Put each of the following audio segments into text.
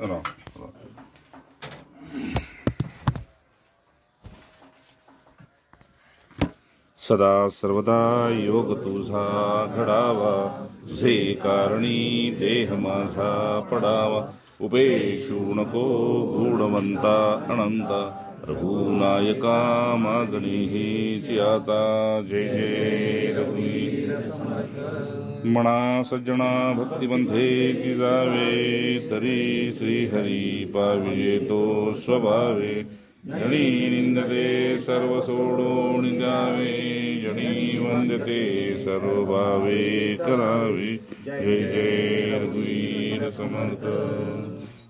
राम. सदा सर्वदा योग तुझा घडावा, तुझे कारणी देह माझा पडावा. उपेशू नको गुणवंता अनंता, रघुनायका मागणी हीच आता. जय जय रघुवीर समर्थ. मना सज्जना भक्तिबंधे जिजावे, तरी श्रीहरी पाविजे तो स्वभावे. जनी निंदते सर्व सोडून द्यावे, जनी वंदते सर्व भावे करावे. जय जय रघुवीर समर्थ.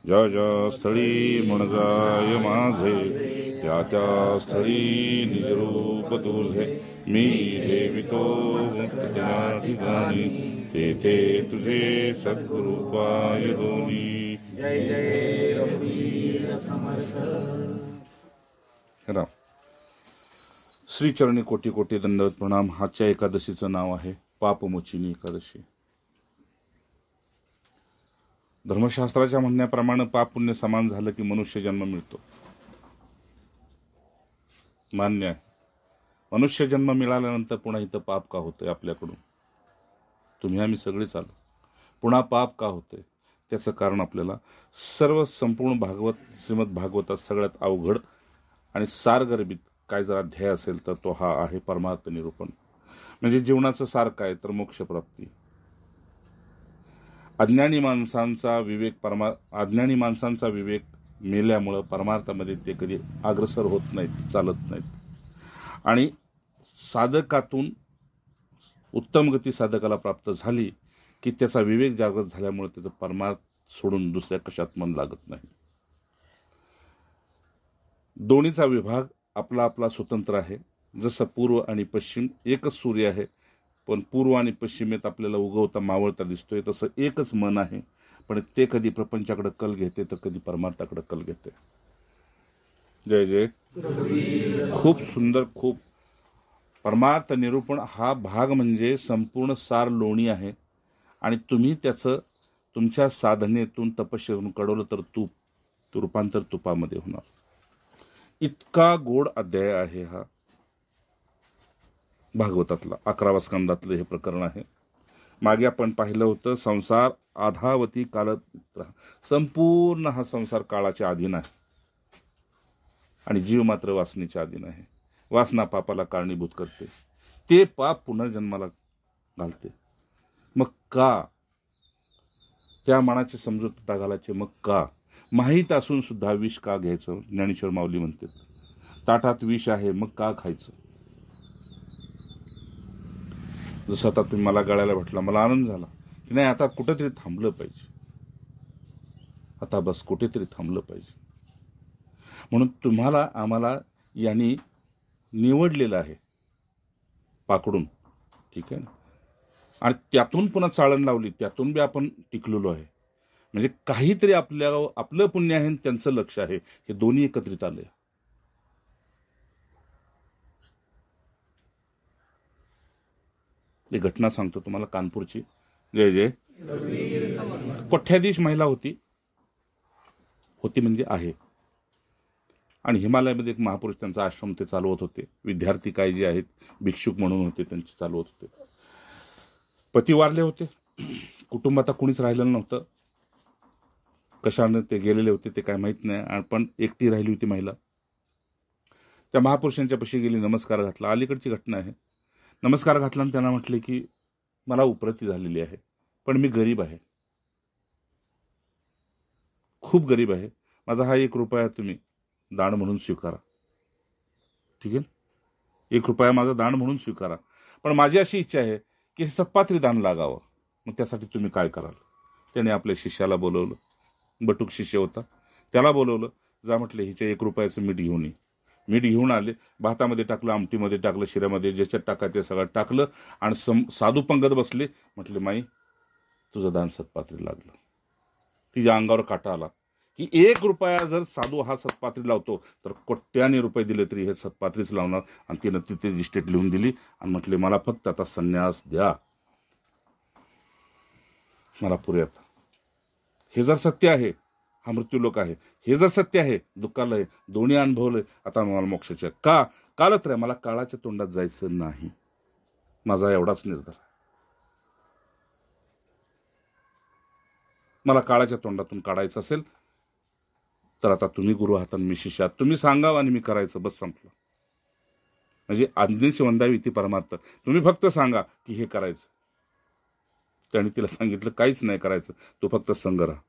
ज्या ज्या स्थळी मन जाय माझे, त्या त्या स्थळी निज रूप तुझे. मी देवितो त्या ठिकाणी, तेथे तुझे सद्गुरु पाय दोन्ही. जय जय रघुवीर समर्थ. राम. श्रीचरणी कोटी कोटी दंडवत प्रणाम. आजच्या एकादशीचं नाव आहे पापमोचिनी एकादशी. धर्मशास्त्राच्या म्हणण्याप्रमाणे पाप पुण्य समान झालं की मनुष्य जन्म मिळतो. मान्य आहे. मनुष्य जन्म मिळाल्यानंतर पुन्हा इथं पाप का होतंय आपल्याकडून? तुम्ही आम्ही सगळेच आलो. पुन्हा पाप का होतंय? त्याचं कारण आपल्याला संपूर्ण श्रीमद भागवतात सगळ्यात अवघड आणि सारगर्भित काय जर अध्याय असेल तर तो हा आहे परमार्थ निरूपण. म्हणजे जीवनाचं सार काय तर मोक्षप्राप्ती. अज्ञानी माणसांचा विवेक मेल्यामुळं परमार्थामध्ये ते कधी अग्रसर होत नाहीत, चालत नाहीत. आणि साधकातून उत्तम गती साधकाला प्राप्त झाली की त्याचा विवेक जागृत झाल्यामुळे त्याचं परमार्थ सोडून दुसऱ्या कशात मन लागत नाही. दोन्हीचा विभाग आपला आपला स्वतंत्र आहे. जसं पूर्व आणि पश्चिम एकच सूर्य आहे, पण पूर्व आणि पश्चिमेत आपल्याला उगवता मावळता दिसतोय. तसं एकच मन आहे, पण ते कधी प्रपंचाकडे कल घेते तर कधी परमार्थाकडे कल घेते. जय जय. खूप सुंदर. खूप परमार्थ निरूपण हा भाग म्हणजे संपूर्ण सार लोणी आहे. आणि तुम्ही त्याचं तुमच्या साधनेतून तपश्चर्येतून कडवलं तर रूपांतर तुपामध्ये होणार. इतका गोड अध्याय आहे हा भागवतातला. 11व्या स्कंदातलं हे प्रकरण आहे. मागे आपण पाहिलं होतं संसार आधावती काल. संपूर्ण हा संसार काळाच्या अधीन आहे आणि जीव मात्र वासनेच्या अधीन आहे. वासना पापाला कारणीभूत करते, ते पाप पुनर्जन्माला घालते. मग का त्या मनाची समजूतता घालायची? मग का माहीत असून सुद्धा विष का घ्यायचं? ज्ञानेश्वर माऊली म्हणते ताटात विष आहे मग का खायचं? जसं आता तुम्ही मला गळ्याला भेटला, मला आनंद झाला की नाही आता कुठेतरी थांबलं पाहिजे, आता बस कुठेतरी थांबलं पाहिजे. म्हणून तुम्हाला आम्हाला यांनी निवडलेलं आहे पाकडून, ठीक आहे ना. आणि त्यातून पुन्हा चाळण लावली, त्यातून बी आपण टिकलेलो आहे. म्हणजे काहीतरी आपलं पुण्य आहे, त्यांचं लक्ष आहे, हे दोन्ही एकत्रित आले. ही घटना सांगतो तुम्हाला कानपूरची. जय जय. कोठ्याधीश महिला होती म्हणजे आहे. आणि हिमालयामध्ये एक महापुरुष त्यांचा आश्रम ते चालवत होते. विद्यार्थी काय जे आहेत भिक्षुक म्हणून होते, त्यांचे चालवत होते. पती वारले होते, कुटुंबात कुणीच राहिलेलं नव्हतं. कशाने ते गेलेले होते ते काय माहित नाही, पण एकटी राहिली होती महिला. त्या महापुरुषांच्या पाशी गेली, नमस्कार घातला. अलीकडची घटना आहे. नमस्कार घातला आणि त्यांना म्हटले की मला उपरती झालेली आहे, पण मी गरीब आहे, खूप गरीब आहे. माझा हा 1 रुपया तुम्ही दान म्हणून स्वीकारा, ठीक आहे. 1 रुपया माझा दान म्हणून स्वीकारा, पण माझी अशी इच्छा आहे की हे सत्पात्री दान लागावं. मग त्यासाठी तुम्ही काय कराल? त्याने आपल्या शिष्याला बोलवलं. बटूक शिष्य होता, त्याला बोलवलं. जा म्हटले हिच्या 1 रुपयाचं मीठ घेऊन ये. मीठ घेऊन आले, भातामध्ये टाकलं, आमटीमध्ये टाकलं, शिऱ्यामध्ये ज्याच्यात टाकायचं सगळं टाकलं. आणि साधू पंगत बसले. म्हटले माई तुझं दान सत्पात्री लागलं. तिच्या अंगावर काटा आला की 1 रुपया जर साधू हा सत्पात्री लावतो तर कोट्याने रुपये दिले तरी हे सत्पात्रीच लावणार. आणि तिनं तिथे इस्टेट लिहून दिली आणि म्हटले मला फक्त आता संन्यास द्या, मला पुरे आता. हे जर सत्य आहे हा मृत्यूलोक आहे, हे जर सत्य आहे, दुःखालय दोन्ही अनुभवलंय, आता मला मोक्षाचे का कालच रे मला काळाच्या तोंडात जायचं नाही. माझा एवढाच निर्धार. मला काळाच्या तोंडातून काढायचं असेल तर आता तुम्ही गुरु आहात आणि मी शिष्य आहात. तुम्ही सांगावं आणि मी करायचं, बस संपलं. म्हणजे आज्ञेची वंदावी ती परमार्थ. तुम्ही फक्त सांगा की हे करायचं. त्याने तिला सांगितलं काहीच नाही करायचं, तू फक्त संग राहा.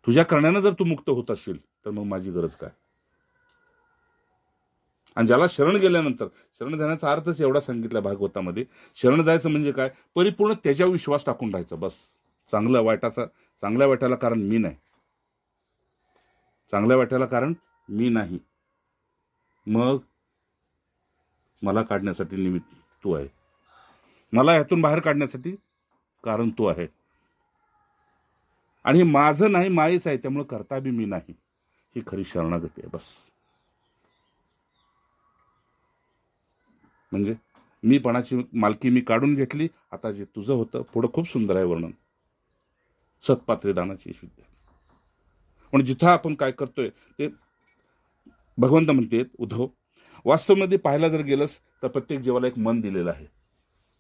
तुझ्या करण्यानं जर तू मुक्त होत असशील तर मग माझी गरज काय. आणि ज्याला शरण गेल्यानंतर, शरण जाण्याचा अर्थच एवढा सांगितला भागवतामध्ये, शरण जायचं म्हणजे काय, परिपूर्ण त्याच्यावर विश्वास टाकून राहायचं बस. चांगल्या वाईटाला कारण मी नाही, चांगल्या वाईटाला कारण मी नाही. मग मला काढण्यासाठी निमित्त तू आहे, मला ह्यातून बाहेर काढण्यासाठी कारण तू आहे. आणि हे माझं नाही, मायेच आहे, त्यामुळे करता बी मी नाही. ही खरी शरणागती आहे बस. म्हणजे मीपणाची मालकी मी काढून घेतली. आता जे तुझं होतं पुढं खूप सुंदर आहे वर्णन, सत्पात्री दानाची विद्या. पण जिथं आपण काय करतोय ते भगवंत म्हणते उद्धव, वास्तवमध्ये पाहायला जर गेलंस तर प्रत्येक जीवाला एक मन दिलेलं आहे.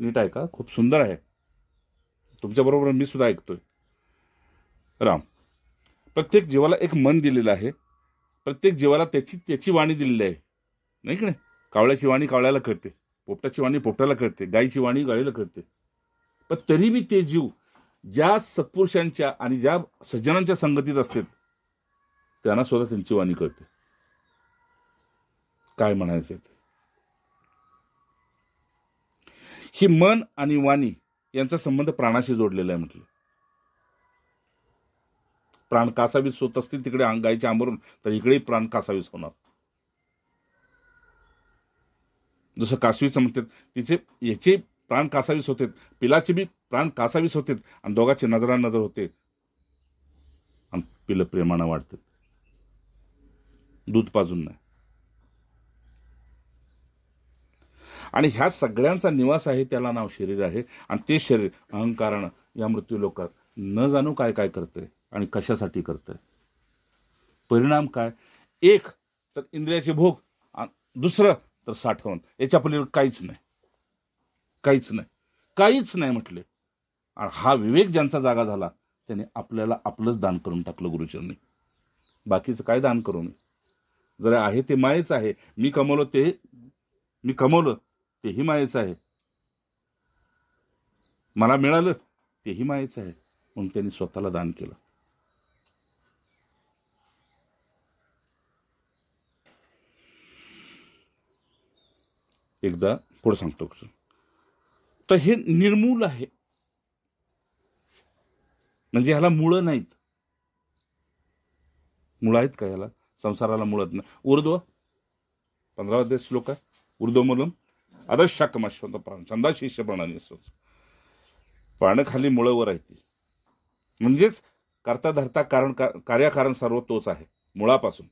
नीट आहे का, खूप सुंदर आहे. तुमच्याबरोबर मी सुद्धा ऐकतोय. राम, प्रत्येक जीवाला एक मन दिलेलं आहे. प्रत्येक जीवाला त्याची वाणी दिलेली आहे, नाही की नाही. कावळ्याची वाणी कावळ्याला कळते, पोपटाची वाणी पोपटाला कळते, गायीची वाणी गायीला कळते. पण तरी बी ते जीव ज्या सत्पुरुषांच्या आणि ज्या सज्जनांच्या संगतीत असतात त्यांना सुद्धा त्यांची वाणी कळते. काय म्हणायचंय ते. ही मन आणि वाणी यांचा संबंध प्राणाशी जोडलेला आहे म्हटलं. प्राण कासावीस होत असतील तिकडे गायीच्या आंबरून, तर इकडेही प्राण कासावीस होणार. जसं कासवीचं म्हणतात, तिचे याचे प्राण कासावीस होते, पिलाचे बी प्राण कासावीस होते, आणि दोघांचे नजरा नजर होते, आणि पिलं प्रेमानं वाढतात, दूध पाजून नाही. आणि ह्या सगळ्यांचा निवास आहे, त्याला नाव शरीर आहे. आणि ते शरीर अहंकारानं या मृत्यू लोकात न जाणू काय काय करतंय आणि कशासाठी करतंय. परिणाम काय, एक तर इंद्रियाचे भोग, दुसरं तर साठवण. याच्या पलीकडे काहीच नाही, काहीच नाही, काहीच नाही म्हटले. आणि हा विवेक ज्यांचा जागा झाला त्याने आपल्याला आपलंच दान करून टाकलं गुरुचरणी. बाकीचं काय दान करू मी. जरा आहे ते मायेच आहे. मी कमवलं तेही मायेच आहे, मला मिळालं तेही मायेच आहे. म्हणून त्यांनी स्वतःला दान केलं. एकदा पुढे सांगतो. तर हे निर्मूल आहे, म्हणजे ह्याला मुळं नाहीत. मुळं आहेत का ह्याला, संसाराला मुळत नाही. ऊर्ध्व 15 श्लोक आहे. ऊर्ध्वमूलम अधशाकमश्वत प्राण छंदा शिष्य प्राणाने पाण्याखाली मुळंवर आहे ती. म्हणजेच करता धरता कारण कार्याकारण सर्व तोच आहे मुळापासून.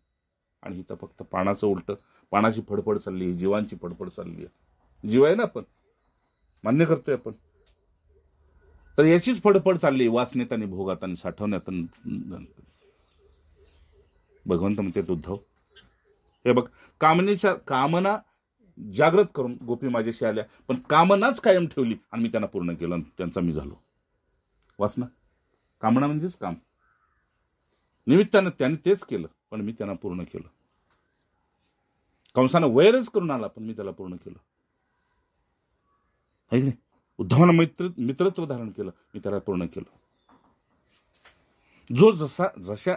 आणि इथं फक्त पानाचं उलट, पानाची फडफड चालली आहे, जीवांची फडफड चालली आहे. जीव आहे ना, आपण मान्य करतोय आपण, तर याचीच फडफड चालली आहे वासनेत आणि भोगात आणि साठवण्यात. भगवंत म्हणते उद्धव, हे बघ, कामना जागृत करून गोपी माझ्याशी आल्या, पण कामनाच कायम ठेवली आणि मी त्यांना पूर्ण केलं. त्यांचा मी झालो. वासना, कामना म्हणजेच काम. निमित्तानं त्यांनी तेच केलं, पण मी त्यांना पूर्ण केलं. कंसानं वैरच करून आला, पण मी त्याला पूर्ण केलं. है की नाही. उद्धवानं मित्रत्व धारण केलं, मी त्याला पूर्ण केलं. जो जशा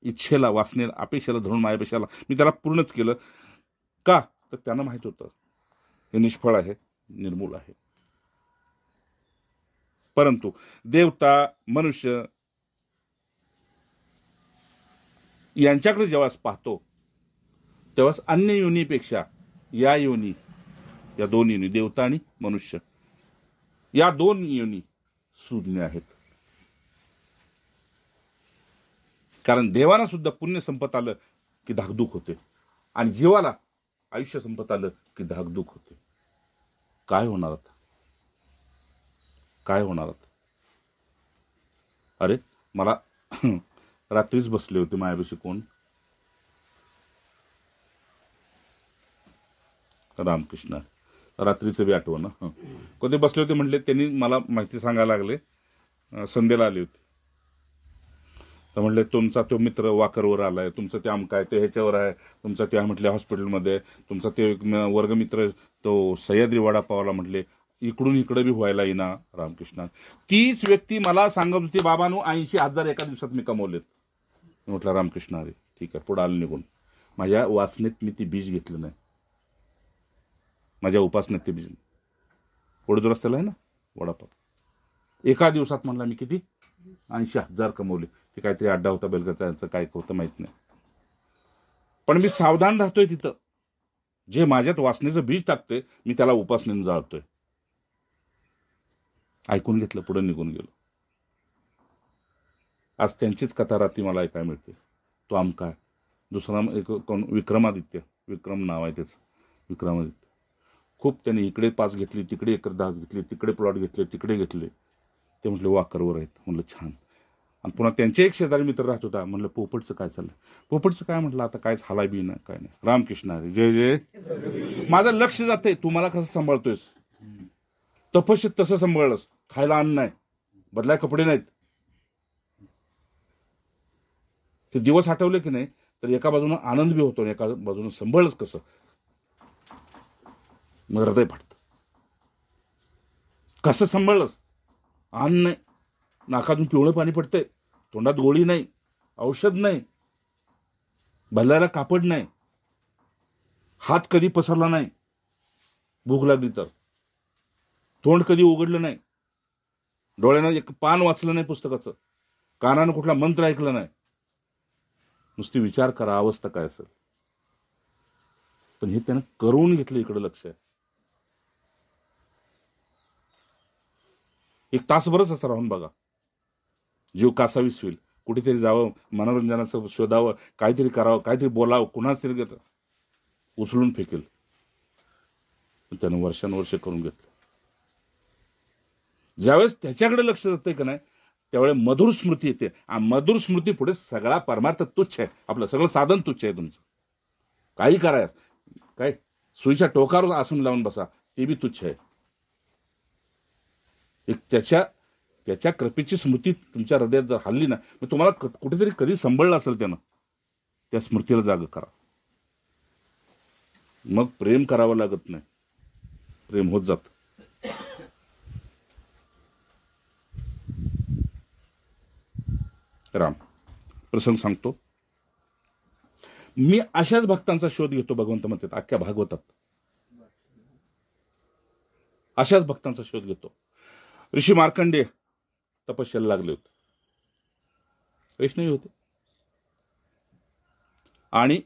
इच्छेला, वासनेला, अपेक्षेला धरून मायापेक्षाला मी त्याला पूर्णच केलं. का तर त्यांना माहित होतं हे निष्फळ आहे, निर्मूल आहे. परंतु देवता, मनुष्य यांच्याकडे जेव्हा पाहतो तेव्हाच अन्य योनीपेक्षा या योनी, या दोन योनी, देवता आणि मनुष्य, या दोन योनी शून्य आहेत. कारण देवाना सुद्धा पुण्य संपत आलं की धाकधूक होते, आणि जीवाला आयुष्य संपत आलं की धाकधूक होते. काय होणार आता, काय होणार आता. अरे मला रात्रीच बसले होते मायापाशी कोण? रामकृष्ण. रात्रीचं बी आठवण. कधी बसले होते म्हटले, त्यांनी मला माहिती सांगायला लागले. संध्येला आले होते. तर म्हटले तुमचा तो मित्र वाकरवर आलाय, तुमचं ते आमकाय ते ह्याच्यावर आहे, तुमचा त्या म्हटले हॉस्पिटलमध्ये, तुमचा ते वर्गमित्र तो सह्याद्री वडापावला म्हटले इकडून इकडे बी व्हायला येईना. रामकृष्ण. तीच व्यक्ती मला सांगत होती बाबांनो 80,000 एका दिवसात मी कमवलेत. म्हटलं रामकृष्ण अरे ठीक आहे. पुढे आलं निघून. माझ्या वासनेत मी ती बीज घेतलं नाही, माझ्या उपासनेत ते बीज. पुढे रस्त्याला आहे ना वडापाव, एका दिवसात म्हणला मी किती 80,000 कमवले. ते काहीतरी अड्डा होता बेलगरचा, यांचं काय होतं माहित नाही. पण मी सावधान राहतोय. तिथं जे माझ्यात वासनेचं बीज टाकतोय मी त्याला उपासनेने जाळतोय. ऐकून घेतलं, पुढे निघून गेलो. आज त्यांचीच कथा रात्री मला ऐकायला मिळते. तो आमका दुसरा एक कोण विक्रमादित्य, विक्रम नाव आहे त्याचं, विक्रमादित्य. खूप त्यांनी इकडे 5 घेतली, तिकडे एकर 10 घेतली, तिकडे प्लॉट घेतले, तिकडे घेतले. ते म्हटले वाकरवर आहेत. म्हणलं छान. आणि पुन्हा त्यांचे एक शेजारी मित्र राहत होता. म्हणलं पोपटचं काय चाललंय? पोपटचं काय? म्हटलं आता कायच हालाय बी नाही काय नाही. रामकृष्ण हरी जय जय. माझं लक्ष जाते तू मला कसं सांभाळतोयस. तपस्येत तसं सांभाळलंस. खायला अन्न नाही, बदलाय कपडे नाहीत. ते दिवस आठवले की नाही तर एका बाजूनं आनंद बी होतो, एका बाजूनं सांभाळलंच कसं मग हृदय फाटतं. कसं सांभाळलंस? अन्न नाही, नाकातून पिवळं पाणी पडतंय, तोंडात गोळी नाही, औषध नाही, भल्याला कापड नाही, हात कधी पसरला नाही, भूक लागली तर तोंड कधी उघडलं नाही, डोळ्यानं एक पान वाचलं नाही पुस्तकाचं, कानानं कुठला मंत्र ऐकलं नाही. नुसती विचार करा अवस्था काय असेल. पण हे त्यानं करून घेतलं. इकडे लक्ष आहे. एक तासभरच असं राहून बघा, जीव कासावीस होईल. कुठेतरी जावं, मनोरंजनाचं शोधावं, काहीतरी करावं, काहीतरी बोलावं, कुणाच तरी उचलून फेकेल. त्यानं वर्षानुवर्ष करून घेतलं. ज्यावेळेस त्याच्याकडे लक्ष जातंय का नाही त्यावेळेस मधुर स्मृती येते. मधुर स्मृती पुढे सगळा परमार्थ तुच्छ आहे. आपलं सगळं साधन तुच्छ आहे. तुमचं काही करा, काय सुईच्या टोकावर आसून लावून बसा, ते बी तुच्छ आहे. एक त्याच्या कृपेची स्मृती तुमच्या हृदयात जर हल्ली ना, मग तुम्हाला कुठेतरी कधी संभळलं असेल त्यानं, त्या स्मृतीला जाग करा. मग प्रेम करावं लागत नाही, प्रेम होत जात. राम प्रसंग सांगतो. मी अशाच भक्तांचा शोध घेतो. भगवंत म्हणतात अख्ख्या भागवतात अशाच भक्तांचा शोध घेतो. ऋषी मार्कंडेय तपश्चर्याला लागले होते, वैष्णवी होते, आणि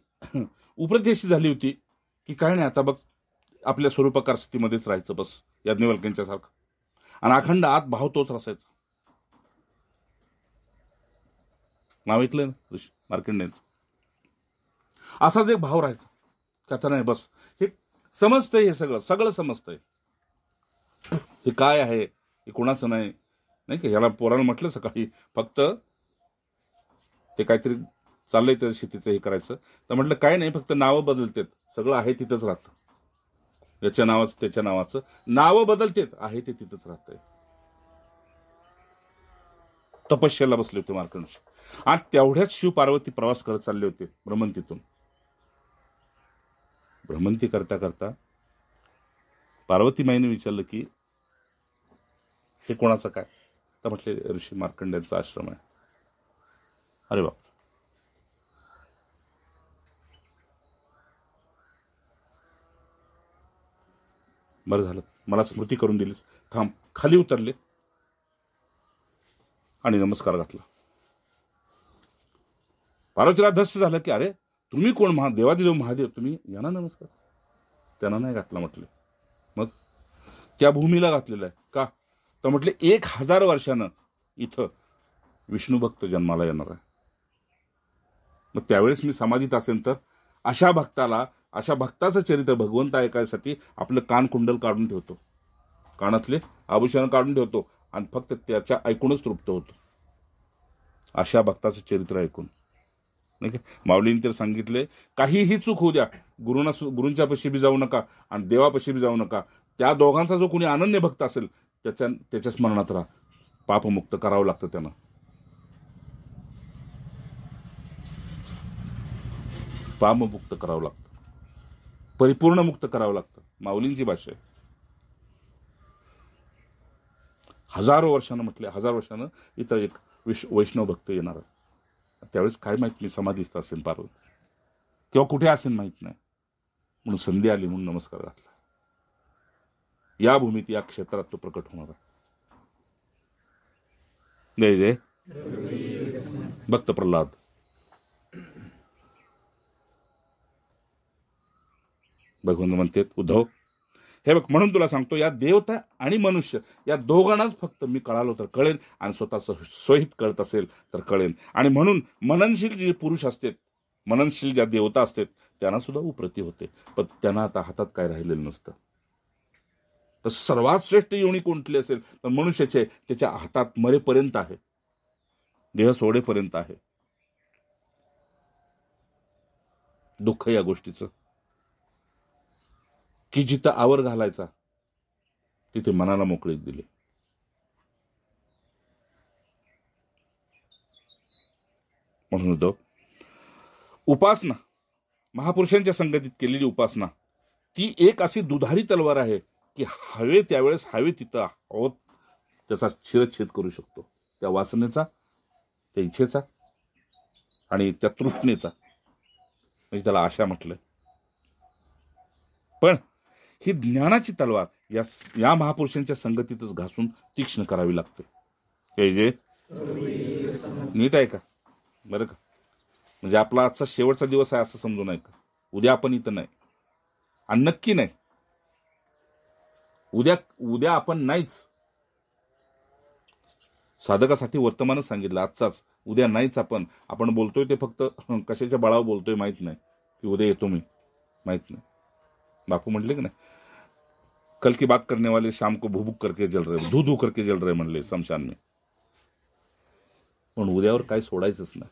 उपदेश झाली होती की काय नाही आता बघ आपल्या स्वरूपाकार स्थितीमध्येच राहायचं बस, याज्ञवल्क्यांच्या सारखं, आणि अखंड आत भाव तोच असायचा. नाव ऐकलंय ना ऋषी मार्कंडेयांचं. असाच एक भाव राहायचा. कथा नाही बस, हे समजतंय, हे सगळं समजतंय. हे काय आहे, हे कोणाचं नाही, नाही का. याला पोरानं म्हटलं सकाळी फक्त ते काहीतरी चाललंय त्या शेतीचं हे करायचं, तर म्हटलं काय नाही, फक्त नावं बदलतेत, सगळं आहे तिथंच राहतं. याच्या नावाचं त्याच्या नावाचं नावं बदलतेत, आहे ते तिथंच राहतंय. तपश्चर्याला बसले होते मार्कंडेय, आणि तेवढ्याच शिव पार्वती प्रवास करत चालले होते भ्रमंतीतून. भ्रमंती करता करता पार्वती माईने विचारलं की हे कोणाचं काय? तर म्हटले ऋषी मार्कंडेयांचा आश्रम आहे. अरे बाप. बरं झालं मला स्मृती करून दिलीस. थांब. खाली उतरले आणि नमस्कार घातला. पार्वतीला धस्स झालं की अरे तुम्ही कोण? देवादिदेव महादेव, तुम्ही यांना नमस्कार. त्यांना नाही घातला. म्हटले मग त्या भूमीला घातलेला आहे का? तर म्हटले 1000 वर्षानं इथं विष्णू भक्त जन्माला येणार आहे. मग त्यावेळेस मी समाधीत असेल तर अशा भक्ताचं चरित्र भगवंत ऐकायसाठी आपलं कान कुंडल काढून ठेवतो, कानातले आभूषण काढून ठेवतो, आणि फक्त त्याच्या ऐकूनच तृप्त होतो. अशा भक्ताचं चरित्र ऐकून, नाही का? माऊलींनी तर सांगितले, काहीही चूक होऊ द्या, गुरूंच्या पाशी बी जाऊ नका आणि देवापाशी बी जाऊ नका. त्या दोघांचा जो कोणी अनन्य भक्त असेल त्याच्या स्मरणात राहा. पापमुक्त करावं लागतं त्यांना. पापमुक्त करावं लागतं, परिपूर्ण मुक्त करावं लागतं. माऊलींची भाषा आहे. हजारो वर्षानं इथं एक वैष्णव भक्त येणार आहे. त्यावेळेस काय माहित मी समाधीस्थ असेल पार्वती किंवा कुठे असेल माहित नाही, म्हणून संधी आली म्हणून नमस्कार घातला. या भूमीत, या क्षेत्रात तो प्रकट होणार आहे. जय जय भक्त प्रल्हाद. भगवंत म्हणते, उद्धव हे बघ, म्हणून तुला सांगतो, या देवता आणि मनुष्य या दोघांनाच फक्त मी कळालो तर कळेन आणि स्वतःच सोहित कळत असेल तर कळेन. आणि म्हणून मननशील जे पुरुष असतात, मननशील ज्या देवता असतात, त्यांना सुद्धा उप्रती होते, पण त्यांना आता हातात काय राहिलेलं नसतं. तर सर्वात श्रेष्ठ योनी कोणती असेल तर मनुष्याचे त्याच्या हातात मरेपर्यंत आहे, देह सोडेपर्यंत आहे. दुःख या गोष्टीचं की जिथं आवर घालायचा तिथे मनाला मोकळीक दिली. म्हणून उद्धव, उपासना, महापुरुषांच्या संगतीत केलेली उपासना, ती एक अशी दुधारी तलवार आहे की हवे त्यावेळेस हवे तिथं होत त्याचा शिरच्छेद करू शकतो. त्या वासनेचा, त्या इच्छेचा आणि त्या तृष्णेचा, म्हणजे त्याला आशा म्हटलंय. पण ही ज्ञानाची तलवार या महापुरुषांच्या संगतीतच घासून तीक्ष्ण करावी लागते. हे जे नीट आहे का? बरं का? म्हणजे आपला आजचा शेवटचा दिवस आहे असं समजू नये का? उद्या आपण इथं नाही, आणि नक्की नाही. उद्या आपण नाहीच. साधकासाठी वर्तमानच सांगितलं आजचाच, उद्या नाहीच. आपण बोलतोय ते फक्त कशाच्या बळावर बोलतोय माहित नाही, की उद्या येतो मी माहित नाही. बापू म्हटले की नाही, कल की बात करने वाले शाम को भूभूक करके जल रहे, धू धू करके जल रहे म्हणले शमशान में. पण उद्यावर काय सोडायचंच नाही.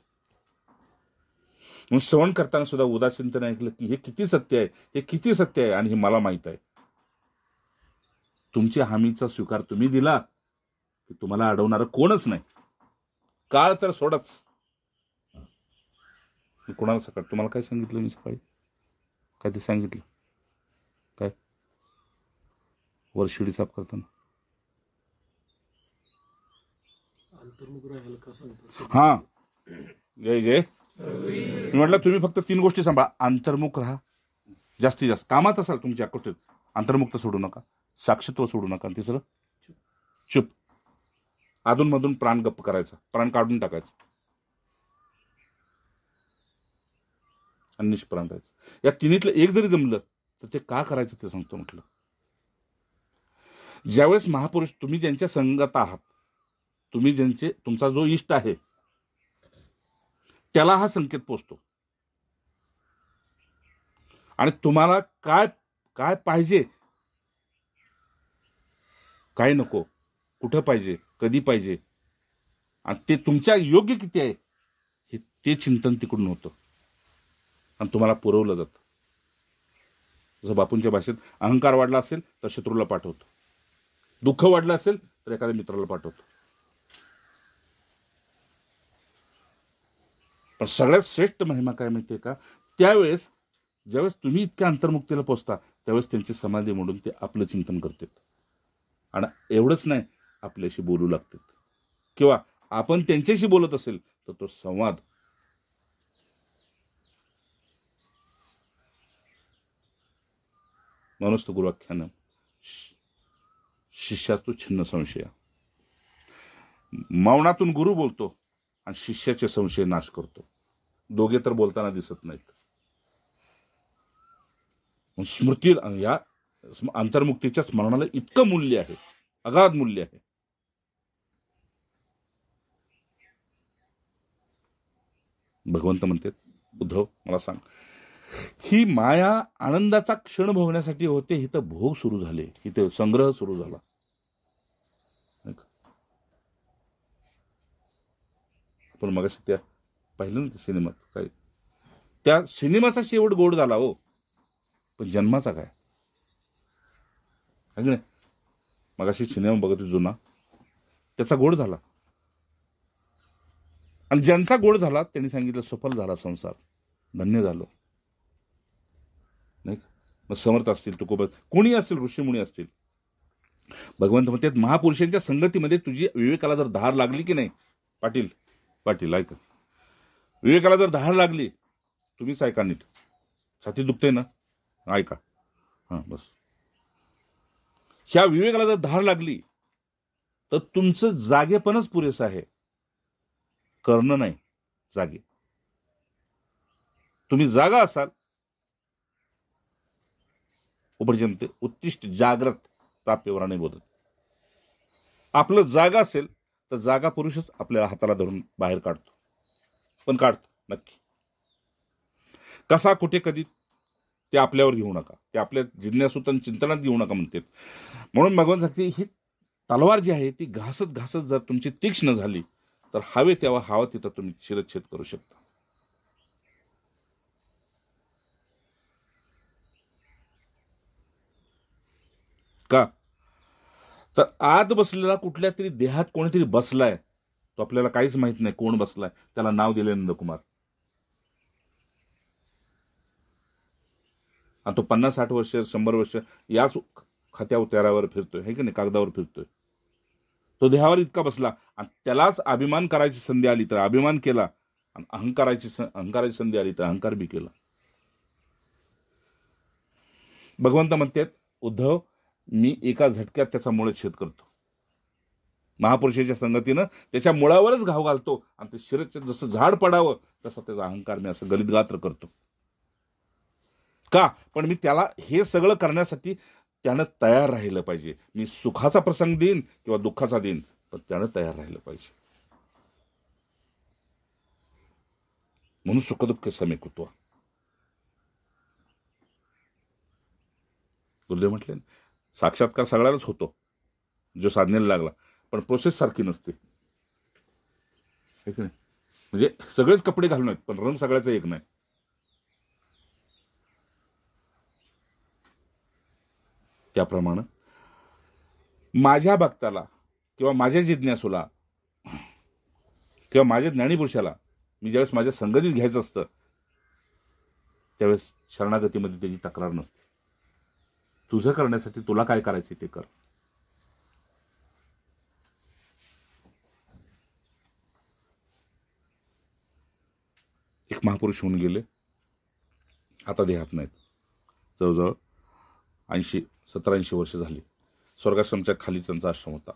म्हणून श्रवण करताना सुद्धा उदासीनतेने ऐकलं की हे किती सत्य आहे, हे किती सत्य आहे, आणि हे मला माहित आहे. तुमच्या हमीचा स्वीकार तुम्ही दिला की तुम्हाला अडवणारं कोणच नाही. काळ तर सोडच. मी कोणाला सकाळी तुम्हाला काय सांगितलं? मी सकाळी काय ते सांगितलं, काय वर शिडी साफ करताना, हा जय जय. मी म्हटलं तुम्ही फक्त 3 गोष्टी सांभाळा. अंतर्मुख राहा, जास्तीत जास्त कामात असाल तुमच्या गोष्टीत अंतर्मुक्त सोडू नका, साक्षीत्व सोडू नका. आणि तिसरं चुप. अधूनमधून प्राण गप्प करायचा, प्राण काढून टाकायचा आणि निष्प्राण राहायचं. या तिन्हीतलं एक जरी जमलं तर ते का करायचं ते सांगतो. म्हटलं ज्यावेळेस महापुरुष, तुम्ही ज्यांच्या संगत आहात, तुमचा जो इष्ट आहे त्याला हा संकेत पोचतो. आणि तुम्हाला काय काय पाहिजे, काय नको, कुठं पाहिजे, कधी पाहिजे, आणि ते तुमच्या योग्य किती आहे हे ते चिंतन तिकडून होतं आणि तुम्हाला पुरवलं जातं. जसं बापूंच्या भाषेत, अहंकार वाढला असेल तर शत्रूला पाठवतो, दुःख वाढलं असेल तर एखाद्या मित्राला पाठवतो. पण सगळ्यात श्रेष्ठ महिमा काय माहितीये का? त्यावेळेस ज्यावेळेस तुम्ही इतक्या अंतर्मुक्तीला पोहोचता त्यावेळेस त्यांची समाधी मोडून ते आपलं चिंतन करतात. आणि एवढंच नाही, आपल्याशी बोलू लागतात, किंवा आपण त्यांच्याशी बोलत असेल तर तो संवाद. म्हणूनच तो गुरुवाख्यानं शिष्याचो छिन्न संशय. मौनातून गुरु बोलतो आणि शिष्याचे संशय नाश करतो. दोघे तर बोलताना दिसत नाहीत. स्मृती या अंतर्मुक्तीच्या स्मरणाला इतकं मूल्य आहे, अगाध मूल्य आहे. भगवंत म्हणते, उद्धव मला सांग, ही माया आनंदाचा क्षण भोगण्यासाठी होते, इथं भोग सुरू झाले, इथं संग्रह सुरू झाला. पण मगाशी त्या पाहिलं ना त्या सिनेमात काय, त्या सिनेमाचा शेवट गोड झाला हो, पण जन्माचा काय आहे की नाही. मगाशी सिनेमा बघत होतो जुना, त्याचा गोड झाला, आणि ज्यांचा गोड झाला त्यांनी सांगितलं सफल झाला संसार, धन्य झालो, नाही का. मग समर्थ असतील, तुकोबा, कोणी असतील, ऋषीमुनी असतील, भगवंत म्हणतात महापुरुषांच्या संगतीमध्ये तुझी विवेकाला जर धार लागली की नाही, पाटील पाटील ऐका, विवेकाला जर धार लागली, तुम्हीच ऐका नीट, छाती दुखते ना, ऐका, हां बस, ह्या विवेकाला जर धार लागली तर तुमचं जागेपणच पुरेसं आहे, करणं नाही, जागे. तुम्ही जागा असाल, उपजनते उत्तिष्ठ जाग्रत प्राप्यवरा नाही बोलत. आपलं जागा असेल तर जागा पुरुषच आपल्याला हाताला धरून बाहेर काढतो, पण काढतो नक्की. कसा, कुठे, कधी ते आपल्यावर घेऊ नका, ते आपल्या जिज्ञासूतन चिंतनात घेऊ नका म्हणते. म्हणून भगवान सांगते ही तलवार जी आहे ती घासत घासत जर तुमची तीक्ष्ण झाली तर हवे तेव्हा हवा तिथं तुम्ही शिरच्छेद करू शकता. का तर आत बसलेला कुठल्या तरी देहात कोणीतरी बसलाय, तो आपल्याला काहीच माहित नाही कोण बसलाय, त्याला नाव दिले नंदकुमार, आणि तो 50-60 वर्ष 100 वर्ष याच खात्या उतारावर फिरतोय, हे की नाही, कागदावर फिरतोय. तो देहावर इतका बसला, आणि त्यालाच अभिमान करायची संधी आली तर अभिमान केला, आणि अहंकाराची संधी आली तर अहंकार बी केला. भगवंत म्हणतात उद्धव, मी एका झटक्यात त्याचा मूळच्छेद करतो, महापुरुषाच्या संगतीनं त्याच्या मुळावरच घाव घालतो, आणि ते शिरच्छेद जसं झाड पडावं तसा त्याचा अहंकार मी असं गलितगात्र करतो. का, पण मी त्याला हे सगळं करण्यासाठी त्यानं तयार राहिलं पाहिजे. मी सुखाचा प्रसंग देईन किंवा दुःखाचा देईन, पण त्यानं तयार राहिलं पाहिजे. म्हणून सुखदुःख समेकुत्व गुरुदेव म्हटले, साक्षात्कार सगळ्यालाच होतो जो साधनेला लागला, पण प्रोसेस सारखी नसते, म्हणजे सगळेच कपडे घालून आहेत पण रंग सगळ्याचा एक नाही. त्याप्रमाणे माझ्या भक्ताला किंवा माझ्या जिज्ञासूला किंवा माझ्या ज्ञानीपुरुषाला मी ज्यावेळेस माझ्या संगतीत घ्यायचं असतं त्यावेळेस शरणागतीमध्ये त्याची तक्रार नसते. तुझं करण्यासाठी तुला काय करायचे ते कर. एक महापुरुष होऊन गेले, आता देहात नाहीत, जवळजवळ 80-70-80 वर्ष झाली. स्वर्गाश्रमच्या खाली त्यांचा आश्रम होता.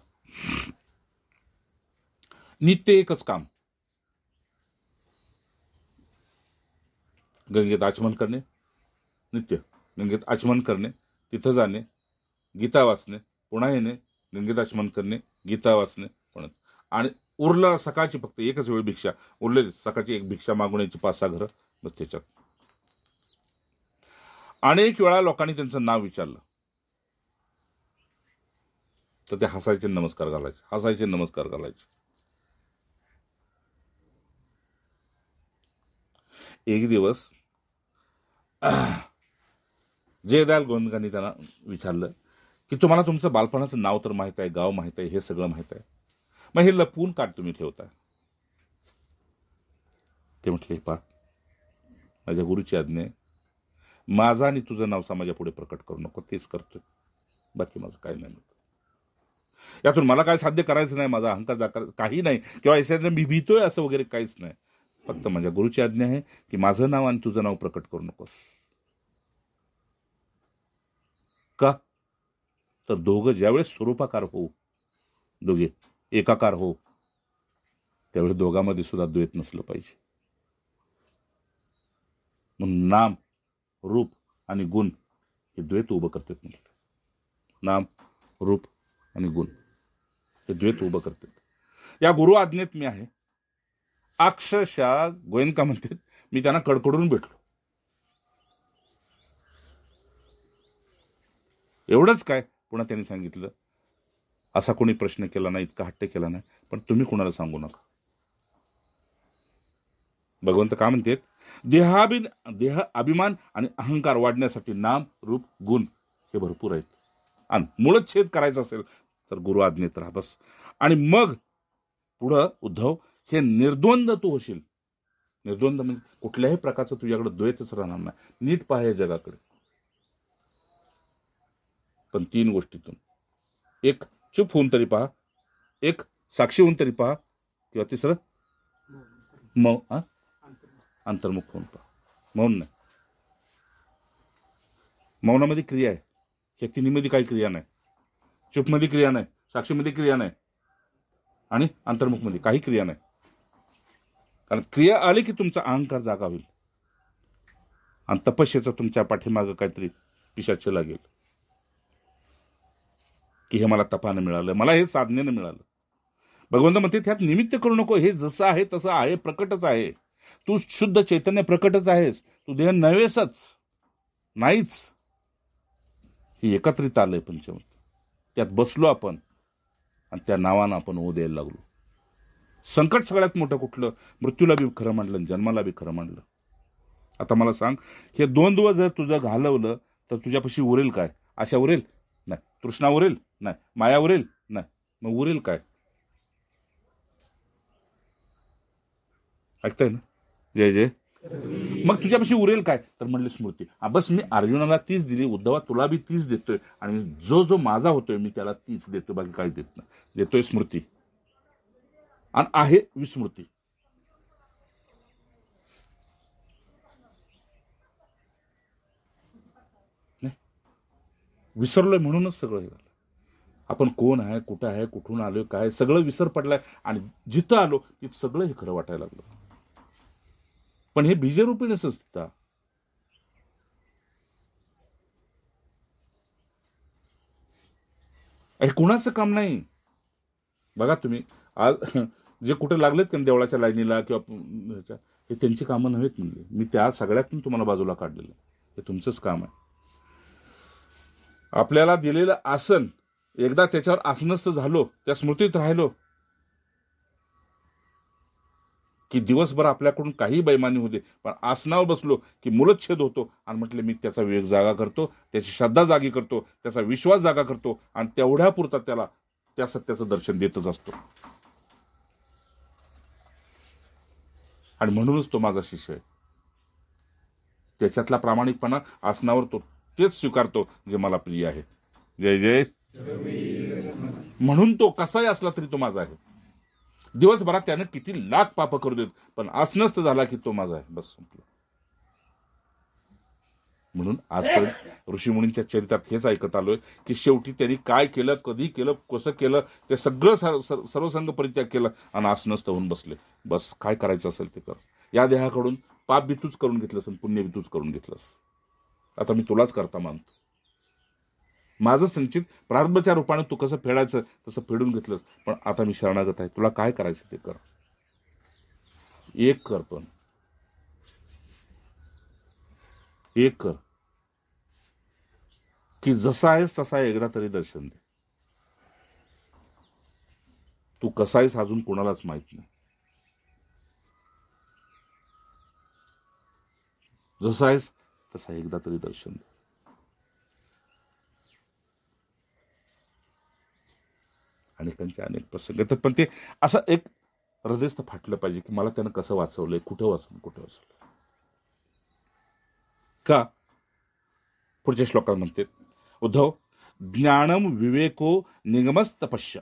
नित्य एकच काम, गंगेत आचमन करणे, नित्य गंगेत आचमन करणे, तिथं जाणे, गीता वाचणे, पुन्हा येणे, गंगेत आचमन करणे, गीता वाचणे, पुन्हा, आणि उरला सकाळची फक्त एकच वेळ भिक्षा, उरले सकाळची एक भिक्षा मागून यायची 5-6 घरं, बस त्याच्यात. अनेक वेळा लोकांनी त्यांचं नाव विचारलं तर ते हसायचे, नमस्कार घालायचे, हसायचे, नमस्कार घालायचे. एक दिवस जयदयाल गोविंदकांनी त्यांना विचारलं की तुम्हाला तुमचं बालपणाचं नाव तर माहित आहे, गाव माहित आहे, हे सगळं माहित आहे, मग हे लपवून का तुम्ही ठेवताय? ते म्हटले, पा माझ्या गुरुची आज्ञा आहे, माझं आणि तुझं नाव समाजा पुढे प्रकट करू नको, तेच करतोय, बाकी माझं काही नाही. यातून मला काय साध्य करायचं नाही, माझा अहंकार काही नाही, किंवा याच्यात मी भीतोय असं वगैरे काहीच नाही. फक्त माझ्या गुरुची आज्ञा आहे की माझं नाव आणि तुझं नाव प्रकट करू नकोस. का तर दोघं ज्यावेळेस स्वरूपाकार होऊ, दोघे एकाकार हो, त्यावेळेस दोघांमध्ये सुद्धा द्वैत नसलं पाहिजे. म्हणून नाम, रूप आणि गुण हे द्वैत उभं करतात. म्हटलं नाम, रूप आणि गुण हे द्वैत उभं करतात. या गुरु आज्ञेत मी आहे. अक्षरशः गोयंका म्हणतात मी त्यांना कडकडून भेटलो. एवढंच काय, पुन्हा त्यांनी सांगितलं असा कोणी प्रश्न केला नाही, इतका हट्ट केला नाही, पण तुम्ही कुणाला सांगू नका. भगवंत का म्हणतात, देह अभिमान आणि अहंकार वाढण्यासाठी नाम रूप गुण हे भरपूर आहेत. आणि मूळच छेद करायचा असेल तर गुरु आज्ञेत राहा बस. आणि मग पुढं उद्धव हे निर्द्वंद तू होशील. निर्द्वंद म्हणजे कुठल्याही प्रकारचं तुझ्याकडे द्वैतच राहणार नाही. नीट पहा या जगाकडे. पण 3 गोष्टीतून एक चुप होऊन तरी पहा, एक साक्षी होऊन तरी पहा, किंवा तिसरं अंतर्मुख होऊन पहा. मौन नाही. मौनामध्ये क्रिया आहे. या तिन्हीमध्ये काही क्रिया नाही. चुपमध्ये क्रिया नाही, साक्षीमध्ये क्रिया नाही, आणि अंतर्मुखमध्ये काही क्रिया नाही. कारण क्रिया आली की तुमचा अहंकार जागा होईल आणि तपस्येचं तुमच्या पाठीमागं काहीतरी पिशाच्य लागेल की हे मला तपानं मिळालं, मला हे साधनेनं मिळालं. भगवंत म्हणते त्यात निमित्त करू नको. हे जसं आहे तसं आहे, प्रकटच आहे. तू शुद्ध चैतन्य प्रकटच आहेस. तू देह नव्हेसच, नाहीच. हे एकत्रित आलंय पंचमत. त्यात बसलो आपण आणि त्या नावानं आपण द्यायला लागलो. संकट सगळ्यात मोठं कुठलं? मृत्यूला बी खरं म्हणलं, जन्माला बी खरं म्हणलं. आता मला सांग, हे 2 दिवस जर तुझं घालवलं तर तुझ्यापाशी उरेल काय? आशा उरेल? नाही. तृष्णा उरेल? नाही. माया उरेल? नाही. मग उरेल काय? ऐकताय ना? जय जय. मग तुझ्यापाशी उरेल काय? तर म्हणले स्मृती. बस मी अर्जुनाला 30 दिली, उद्धवा तुला बी 30 देतोय, आणि जो जो माझा होतोय मी त्याला 30 देतोय, बाकी काही देत नाही. देतोय स्मृती आणि आहे विस्मृती. विसरलोय म्हणूनच सगळं हे झालं. आपण कोण आहे, कुठं आहे, कुठून आलोय, काय सगळं विसर पडलाय. आणि जिथं आलो तिथं सगळं हे खरं वाटायला लागलं. पण हे बीजरूपी नसतं. हे कुणाचं काम नाही. बघा तुम्ही आज जे कुठे लागलेत का देवळाच्या लाईनीला किंवा हे त्यांची कामं नव्हेत. म्हणजे मी त्या सगळ्यातून तुम्हाला बाजूला काढलेलं. हे तुमचंच काम आहे. आपल्याला दिलेलं आसन, एकदा त्याच्यावर आसनस्थ झालो, त्या स्मृतीत राहिलो की दिवसभर आपल्याकडून काही बैमानी होते, पण आसनावर बसलो की मूलच्छेद होतो. आणि म्हटले मी त्याचा विवेक जागा करतो, त्याची श्रद्धा जागी करतो, त्याचा विश्वास जागा करतो, आणि तेवढ्यापुरता त्याला त्या सत्याचं दर्शन देतच असतो. आणि म्हणूनच तो माझा शिष्य आहे. त्याच्यातला प्रामाणिकपणा आसनावर तो तेच स्वीकारतो जे मला प्रिय आहे. जय जय. म्हणून तो कसाही असला तरी तो माझा आहे. दिवसभरात त्यानं किती लाख पाप करू देत, पण आसनस्थ झाला की तो माझा आहे. बस संपलं. म्हणून आजपर्यंत ऋषीमुनींच्या चरित्रात हेच ऐकत आलोय की शेवटी त्यांनी काय केलं, कधी केलं, कसं केलं, ते सगळं सर्वसंग परित्याग केला आणि आसनस्थ होऊन बसले. बस काय करायचं असेल ते कर. या देहाकडून पाप बी तूच करून घेतलंस आणि पुण्य बी तूच करून घेतलंस. आता मी तुलाच करता मानतो. माझं संचित प्रारंभच्या रूपाने तू कसं फेडायचं तसं फेडून घेतलंस, पण आता मी शरणागत आहे. तुला काय करायचं ते कर. एक कर, पण एक कर की जसा आहेस तसा एकदा तरी दर्शन दे. तू कसा आहेस अजून कोणालाच माहित नाही. जसा आहेस तसा एकदा तरी दर्शन दे. अनेकांचे अनेक प्रसंग येतात, पण ते असं एक हृदयस्थ फाटलं पाहिजे की मला त्यानं कसं वाचवलंय, कुठं वाचवलं. का? पुढच्या श्लोकात म्हणते उद्धव, ज्ञानम विवेको निगमस्तपश्य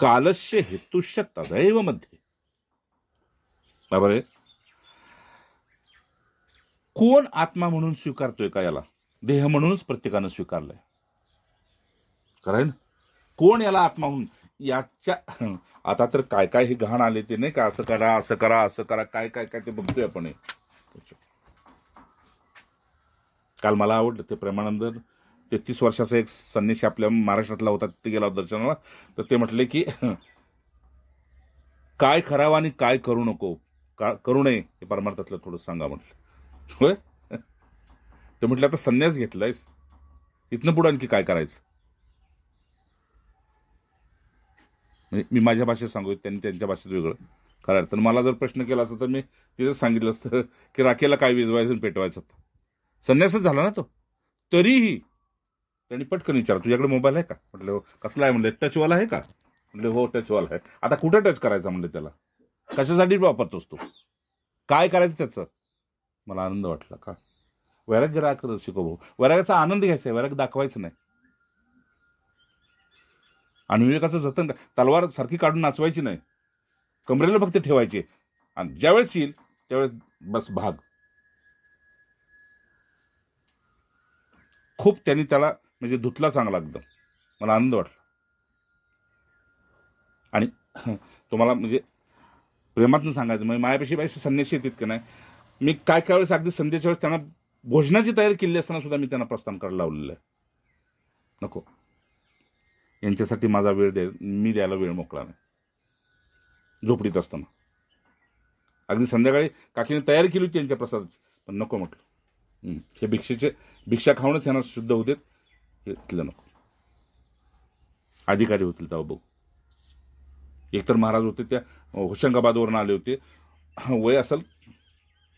कालस्य हेतुश्च तदैव मध्ये. बरोबर आहे. कोण आत्मा म्हणून स्वीकारतोय का? याला देह म्हणूनच प्रत्येकानं स्वीकारलंय. खरंय ना? कोण याला आत्मा म्हणून? याच्या आता तर काय काय हे घाण आले ते नाही का, असं करा, असं करा, असं करा, काय काय काय ते बघतोय आपण. काल मला आवडलं ते प्रेमानंद 33 वर्षाचा एक संन्यासी आपल्या महाराष्ट्रातला होता. तिथे गेला दर्शनाला, तर ते म्हटले की काय करावं आणि काय करू नको, करू नये हे परमार्थातलं थोडं सांगा म्हटलं. होय. ते म्हटलं आता संन्यास घेतलायस, इथनं पुढे आणखी काय करायचं? म्हणजे मी माझ्या भाषेत सांगू, त्यांनी त्यांच्या भाषेत वेगळं. खरं तर मला जर प्रश्न केला असता तर मी तिथंच सांगितलं असतं की राखेला काय विजवायचं आणि पेटवायचं. संन्यासच झाला ना तो. तरीही त्यांनी पटकन विचारलं, तुझ्याकडे मोबाईल आहे का? म्हटलं हो. कसला आहे? म्हणले टचवाला आहे का? म्हटले हो टचवाला आहे. आता कुठं टच करायचा म्हणले त्याला? कशासाठी वापरतोस तू? काय करायचं त्याचं? मला आनंद वाटला. का? वैराग्य राग शिकव भाऊ. वैराग्याचा आनंद घ्यायचा आहे, वैराग्य दाखवायचं नाही. आणि विवेकाचं जतन, तलवार सारखी काढून नाचवायची नाही, कमरेला फक्त ठेवायची. आणि ज्यावेळेस येईल त्यावेळेस बस भाग. खूप त्यांनी त्याला म्हणजे धुतला चांगला एकदम. मला आनंद वाटला. आणि तुम्हाला म्हणजे प्रेमातून सांगायचं म्हणजे माझ्यापेक्षा पैसे संन्यासी येतात की नाही, मी काय वेळेस अगदी संध्याच्या वेळेस त्यांना भोजनाची तयारी केली असताना सुद्धा मी त्यांना प्रस्थान करायला लावलेलं आहे. नको, यांच्यासाठी माझा वेळ मी द्यायला वेळ मोकळा नाही. झोपडीत असताना अगदी संध्याकाळी काकीने तयारी केली होती त्यांच्या प्रसादाची, पण नको म्हटलं. हे भिक्षा खाऊनच त्यांना शुद्ध होते, हे तिथलं नको. अधिकारी होतील तेव्हा बघू. एकतर महाराज होते त्या होशंगाबादवरून आले होते, वय असेल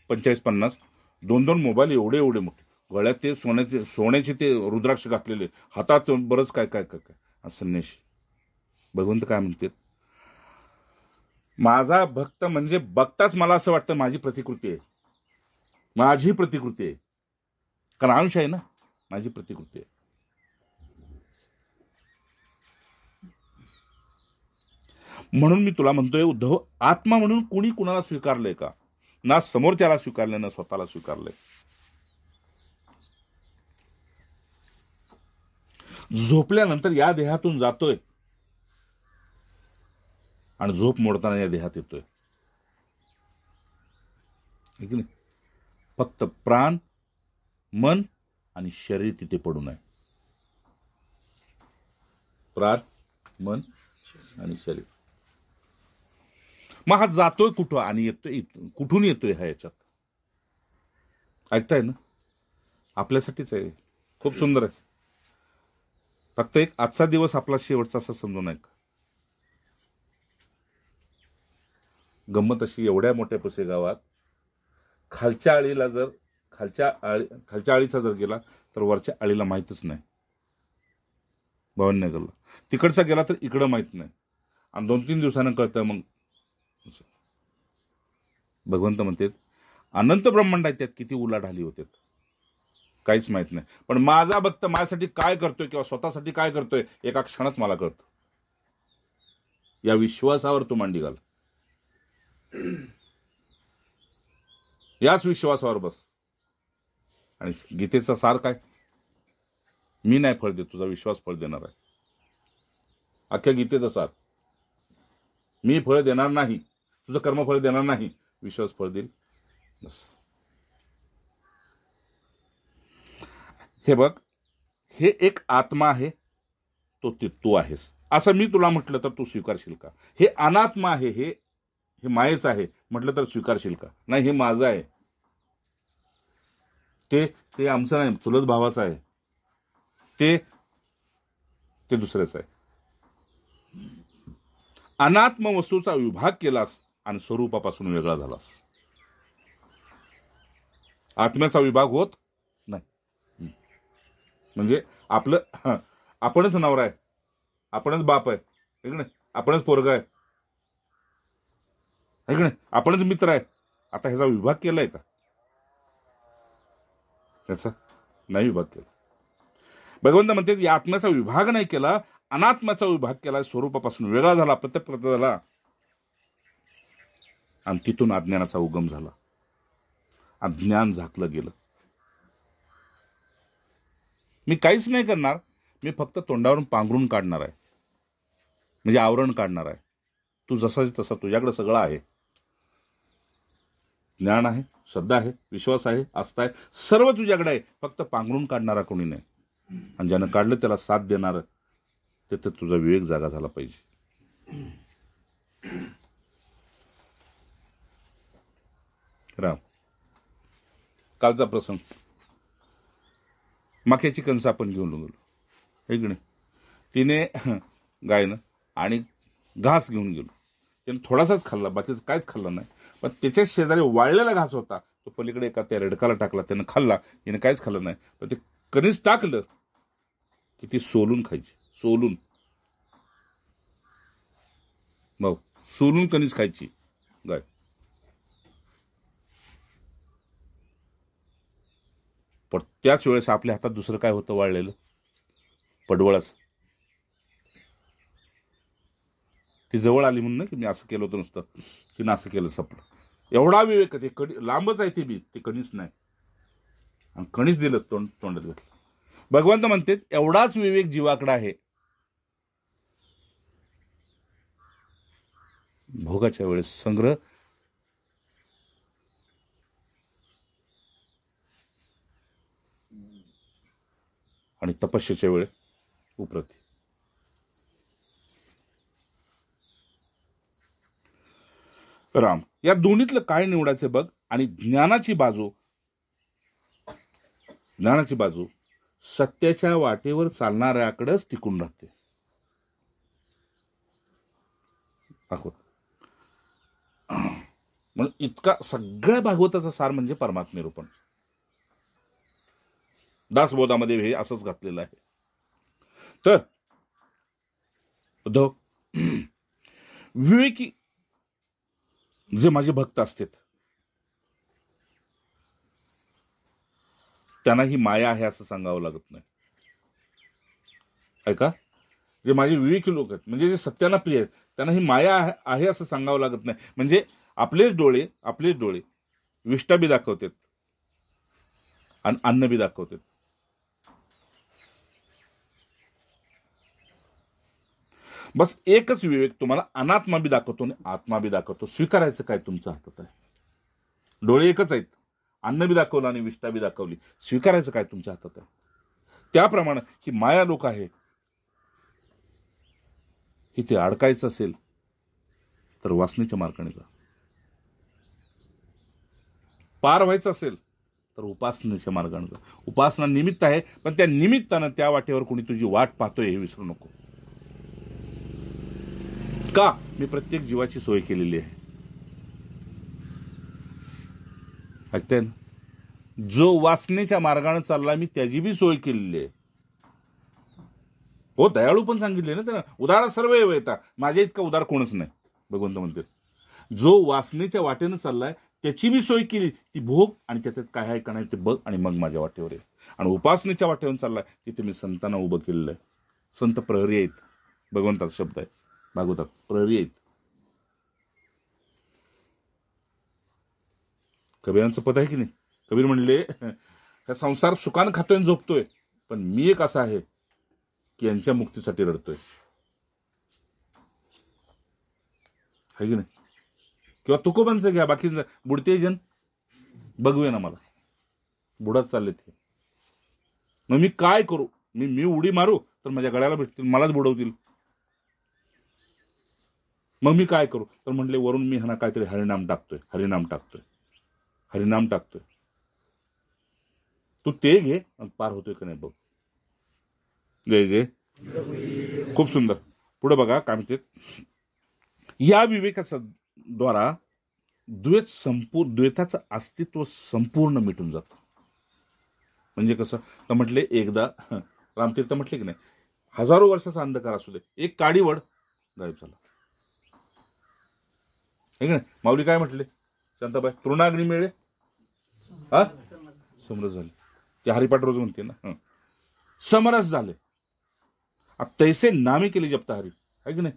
45-50, 2 मोबाईल एवढे एवढे मोठे, गळ्यात ते सोन्याचे ते रुद्राक्ष घातलेले, हातात बरंच काय काय काय काय. संन्याशी. भगवंत काय म्हणते, माझा भक्त म्हणजे बघताच मला असं वाटतं माझी प्रतिकृती आहे, माझी प्रतिकृती आहे. कारण अंश आहे ना, माझी प्रतिकृती आहे. म्हणून मी तुला म्हणतोय उद्धव, आत्मा म्हणून कुणी कुणाला स्वीकारलंय का? ना समोरच्याला स्वीकारलंय, ना स्वतःला स्वीकारलंय. झोपल्यानंतर या देहातून जातोय आणि झोप मोडताना या देहात येतोय. फक्त प्राण, मन आणि शरीर तिथे पडून आहे. प्राण, मन आणि शरीर. मग हा जातोय कुठं आणि येतोय कुठून येतोय हा याच्यात? ऐकताय ना? आपल्यासाठीच आहे. खूप सुंदर आहे. फक्त एक आजचा दिवस आपला शेवटचा असं समजून ऐका. गंमत अशी, एवढ्या मोठ्या पुसेगावात खालच्या आळीला जर खालच्या आळीचा जर गेला तर वरच्या आळीला माहीतच नाही. भवननगरला तिकडचा गेला तर इकडं माहित नाही, आणि 2-3 दिवसानं कळतं. मग भगवंत म्हणतात अनंत ब्रह्मांड आहे, त्यात किती उलाढाली होते काहीच माहित नाही. पण माझा भक्त माझ्यासाठी काय करतोय किंवा स्वतःसाठी काय करतोय एका क्षणात मला कळतं. या विश्वासावर तू मांडी घाल, याच विश्वासावर बस. आणि गीतेचा सार काय? मी नाही फळ देत, तुझा विश्वास फळ देणार आहे. अख्ख्या गीतेचा सार. मी फळ देणार नाही, तुझं कर्मफळ देणार नाही, विश्वास फळ देईल. बस. हे बघ, हे एक आत्मा आहे, तो तू आहेस असं मी तुला म्हटलं तर तू स्वीकारशील का? हे अनात्मा आहे, हे मायेच आहे म्हटलं तर स्वीकारशील का? नाही, हे माझं आहे, ते आमचं नाही, चुलत भावाचं आहे, ते दुसऱ्याच आहे. अनात्म वस्तूचा विभाग केलास आणि स्वरूपापासून वेगळा झालास. आत्म्याचा विभाग होत नाही. म्हणजे आपणच नवरा आहे, आपणच बाप आहे, नाही, आपणच पोरगा आहे, नाही, आपणच मित्र आहे. आता ह्याचा विभाग केलाय का? ह्याचा नाही विभाग केला. भगवंत म्हणते या आत्म्याचा विभाग नाही केला, अनात्म्याचा विभाग केला, स्वरूपापासून वेगळा झाला, प्रत्येक झाला, आणि तिथून अज्ञानाचा उगम झाला. अज्ञान झाकलं गेलं. मी काहीच नाही करणार, मी फक्त तोंडावरून पांघरून काढणार आहे, म्हणजे आवरण काढणार आहे. तू जसा तसा, तुझ्याकडे सगळं आहे. ज्ञान आहे, श्रद्धा आहे, विश्वास आहे, आस्था आहे, सर्व तुझ्याकडे आहे. फक्त पांघरून काढणारा कोणी नाही. आणि ज्यानं काढलं त्याला साथ देणार, तिथे तुझा विवेक जागा झाला पाहिजे. राम, कालचा प्रसंग, मक्याची कणसं आपण घेऊन गेलो, एक नाही, तिने गायनं आणि घास घेऊन गेलो. त्याने थोडासाच खाल्ला, बाकीचं काहीच खाल्लं नाही. पण त्याच्या शेजारी वाळलेला घास होता, तो पलीकडे एका त्या रेडकाला टाकला. त्यानं खाल्ला, याने काहीच खाल्लं नाही. पण ते कणीस टाकलं की ती सोलून खायची, सोलून. मग सोलून कणीस खायची गाय. पण त्याच वेळेस आपल्या हातात दुसरं काय होतं वाळलेलं? पडवळाचं. ती जवळ आली म्हणून ना की मी असं केलं होतं नुसतं, तिनं असं केलं, सपलं. एवढा विवेक, ते लांबच आहे ते बी, ते कणीस नाही. आणि कणीस दिलं, तोंडात घेतलं. भगवंत म्हणते एवढाच विवेक जीवाकडे आहे. भोगाच्या वेळेस संग्रह, आणि तपस्येच्या वेळेस उपरती. राम, या दोन्हीतलं काय निवडायचं बघ. आणि ज्ञानाची बाजू सत्याच्या वाटेवर चालणाऱ्याकडेच टिकून राहते. मग इतका सगळ्या भागवताचा सार म्हणजे परमात्मेरूपण. दासबोधामध्ये हे असंच घातलेलं आहे. तर उद्धव, विवेकी जे माझे भक्त असतात त्यांना ही माया आहे असं सांगावं लागत नाही. ऐका, जे माझे विवेकी लोक आहेत, म्हणजे जे सत्याला प्रिय आहेत, त्यांना ही माया आहे असं सांगावं लागत नाही. म्हणजे आपलेच डोळे विष्टा बी दाखवतात आणि अन्न बी दाखवतात. बस एकच विवेक तुम्हाला अनात्मा बी दाखवतो आणि आत्मा बी दाखवतो. स्वीकारायचं काय तुमच्या हातात आहे. डोळे एकच आहेत, अन्न बी दाखवलं आणि विष्टा बी दाखवली. स्वीकारायचं काय तुमच्या हातात आहे. त्याप्रमाणे ही माया लोक आहे, इथे अडकायचं असेल तर वासनेच्या मार्गाने जा. पार व्हायचं असेल तर उपासनेच्या मार्गाने जा. उपासना निमित्त आहे, पण त्या निमित्तानं त्या वाटेवर कोणी तुझी वाट पाहतोय हे विसरू नको. का? मी प्रत्येक जीवाची सोय केलेली आहे. ऐकताय ना? जो वासनेच्या मार्गाने चालला मी त्याची बी सोय केलेली आहे. हो, दयाळू पण सांगितले ना त्यानं, उदार सर्व येता, माझ्या इतका उदार कोणच नाही. भगवंत म्हणते जो वासनेच्या वाटेनं चाललाय त्याची बी सोय केली. ती भोग आणि त्याच्यात काय आहे का नाही ते बघ आणि मग माझ्या वाटेवर ये. आणि उपासनेच्या वाटेवर चाललाय तिथे मी संतांना उभं केलेलं आहे. संत प्रहरी आहेत, भगवंताचा शब्द आहे भागवतात, प्रहरी आहेत. कबीरांचं पद आहे की नाही? कबीर म्हणले, हा संसार सुखानं खातोय आणि झोपतोय, पण मी एक असा आहे की यांच्या मुक्तीसाठी रडतोय. आहे की नाही? किंवा तुकोबांचं घ्या, बाकीचं बुडते जन बघूया ना, मला बुडात चालले ते. मग मी काय करू? मी उडी मारू तर माझ्या गळ्याला भेटतील, मलाच बुडवतील. मग मी काय करू? तर म्हटले वरून मी ह्यांना काहीतरी हरिनाम टाकतोय. तू ते घे आणि पार होतोय का नाही बघ. जय जय. खूप सुंदर. पुढे बघा काय म्हणते. या विवेकाचा द्वारा द्वैताचं अस्तित्व संपूर्ण मिटून जातं. म्हणजे कसं? तर म्हटले एकदा रामतीर्थ म्हटले की नाही, हजारो वर्षाचा अंधकार असू दे, एक काडीवड गायब झाला. माऊली काय म्हटले? शांताबाई, तृणाग्नी मिळे हा समरस झाले. ते हरिपाठ रोज म्हणते ना, समरस झाले. अब तैसे नामे केले जपता हरी, आहे की नाही?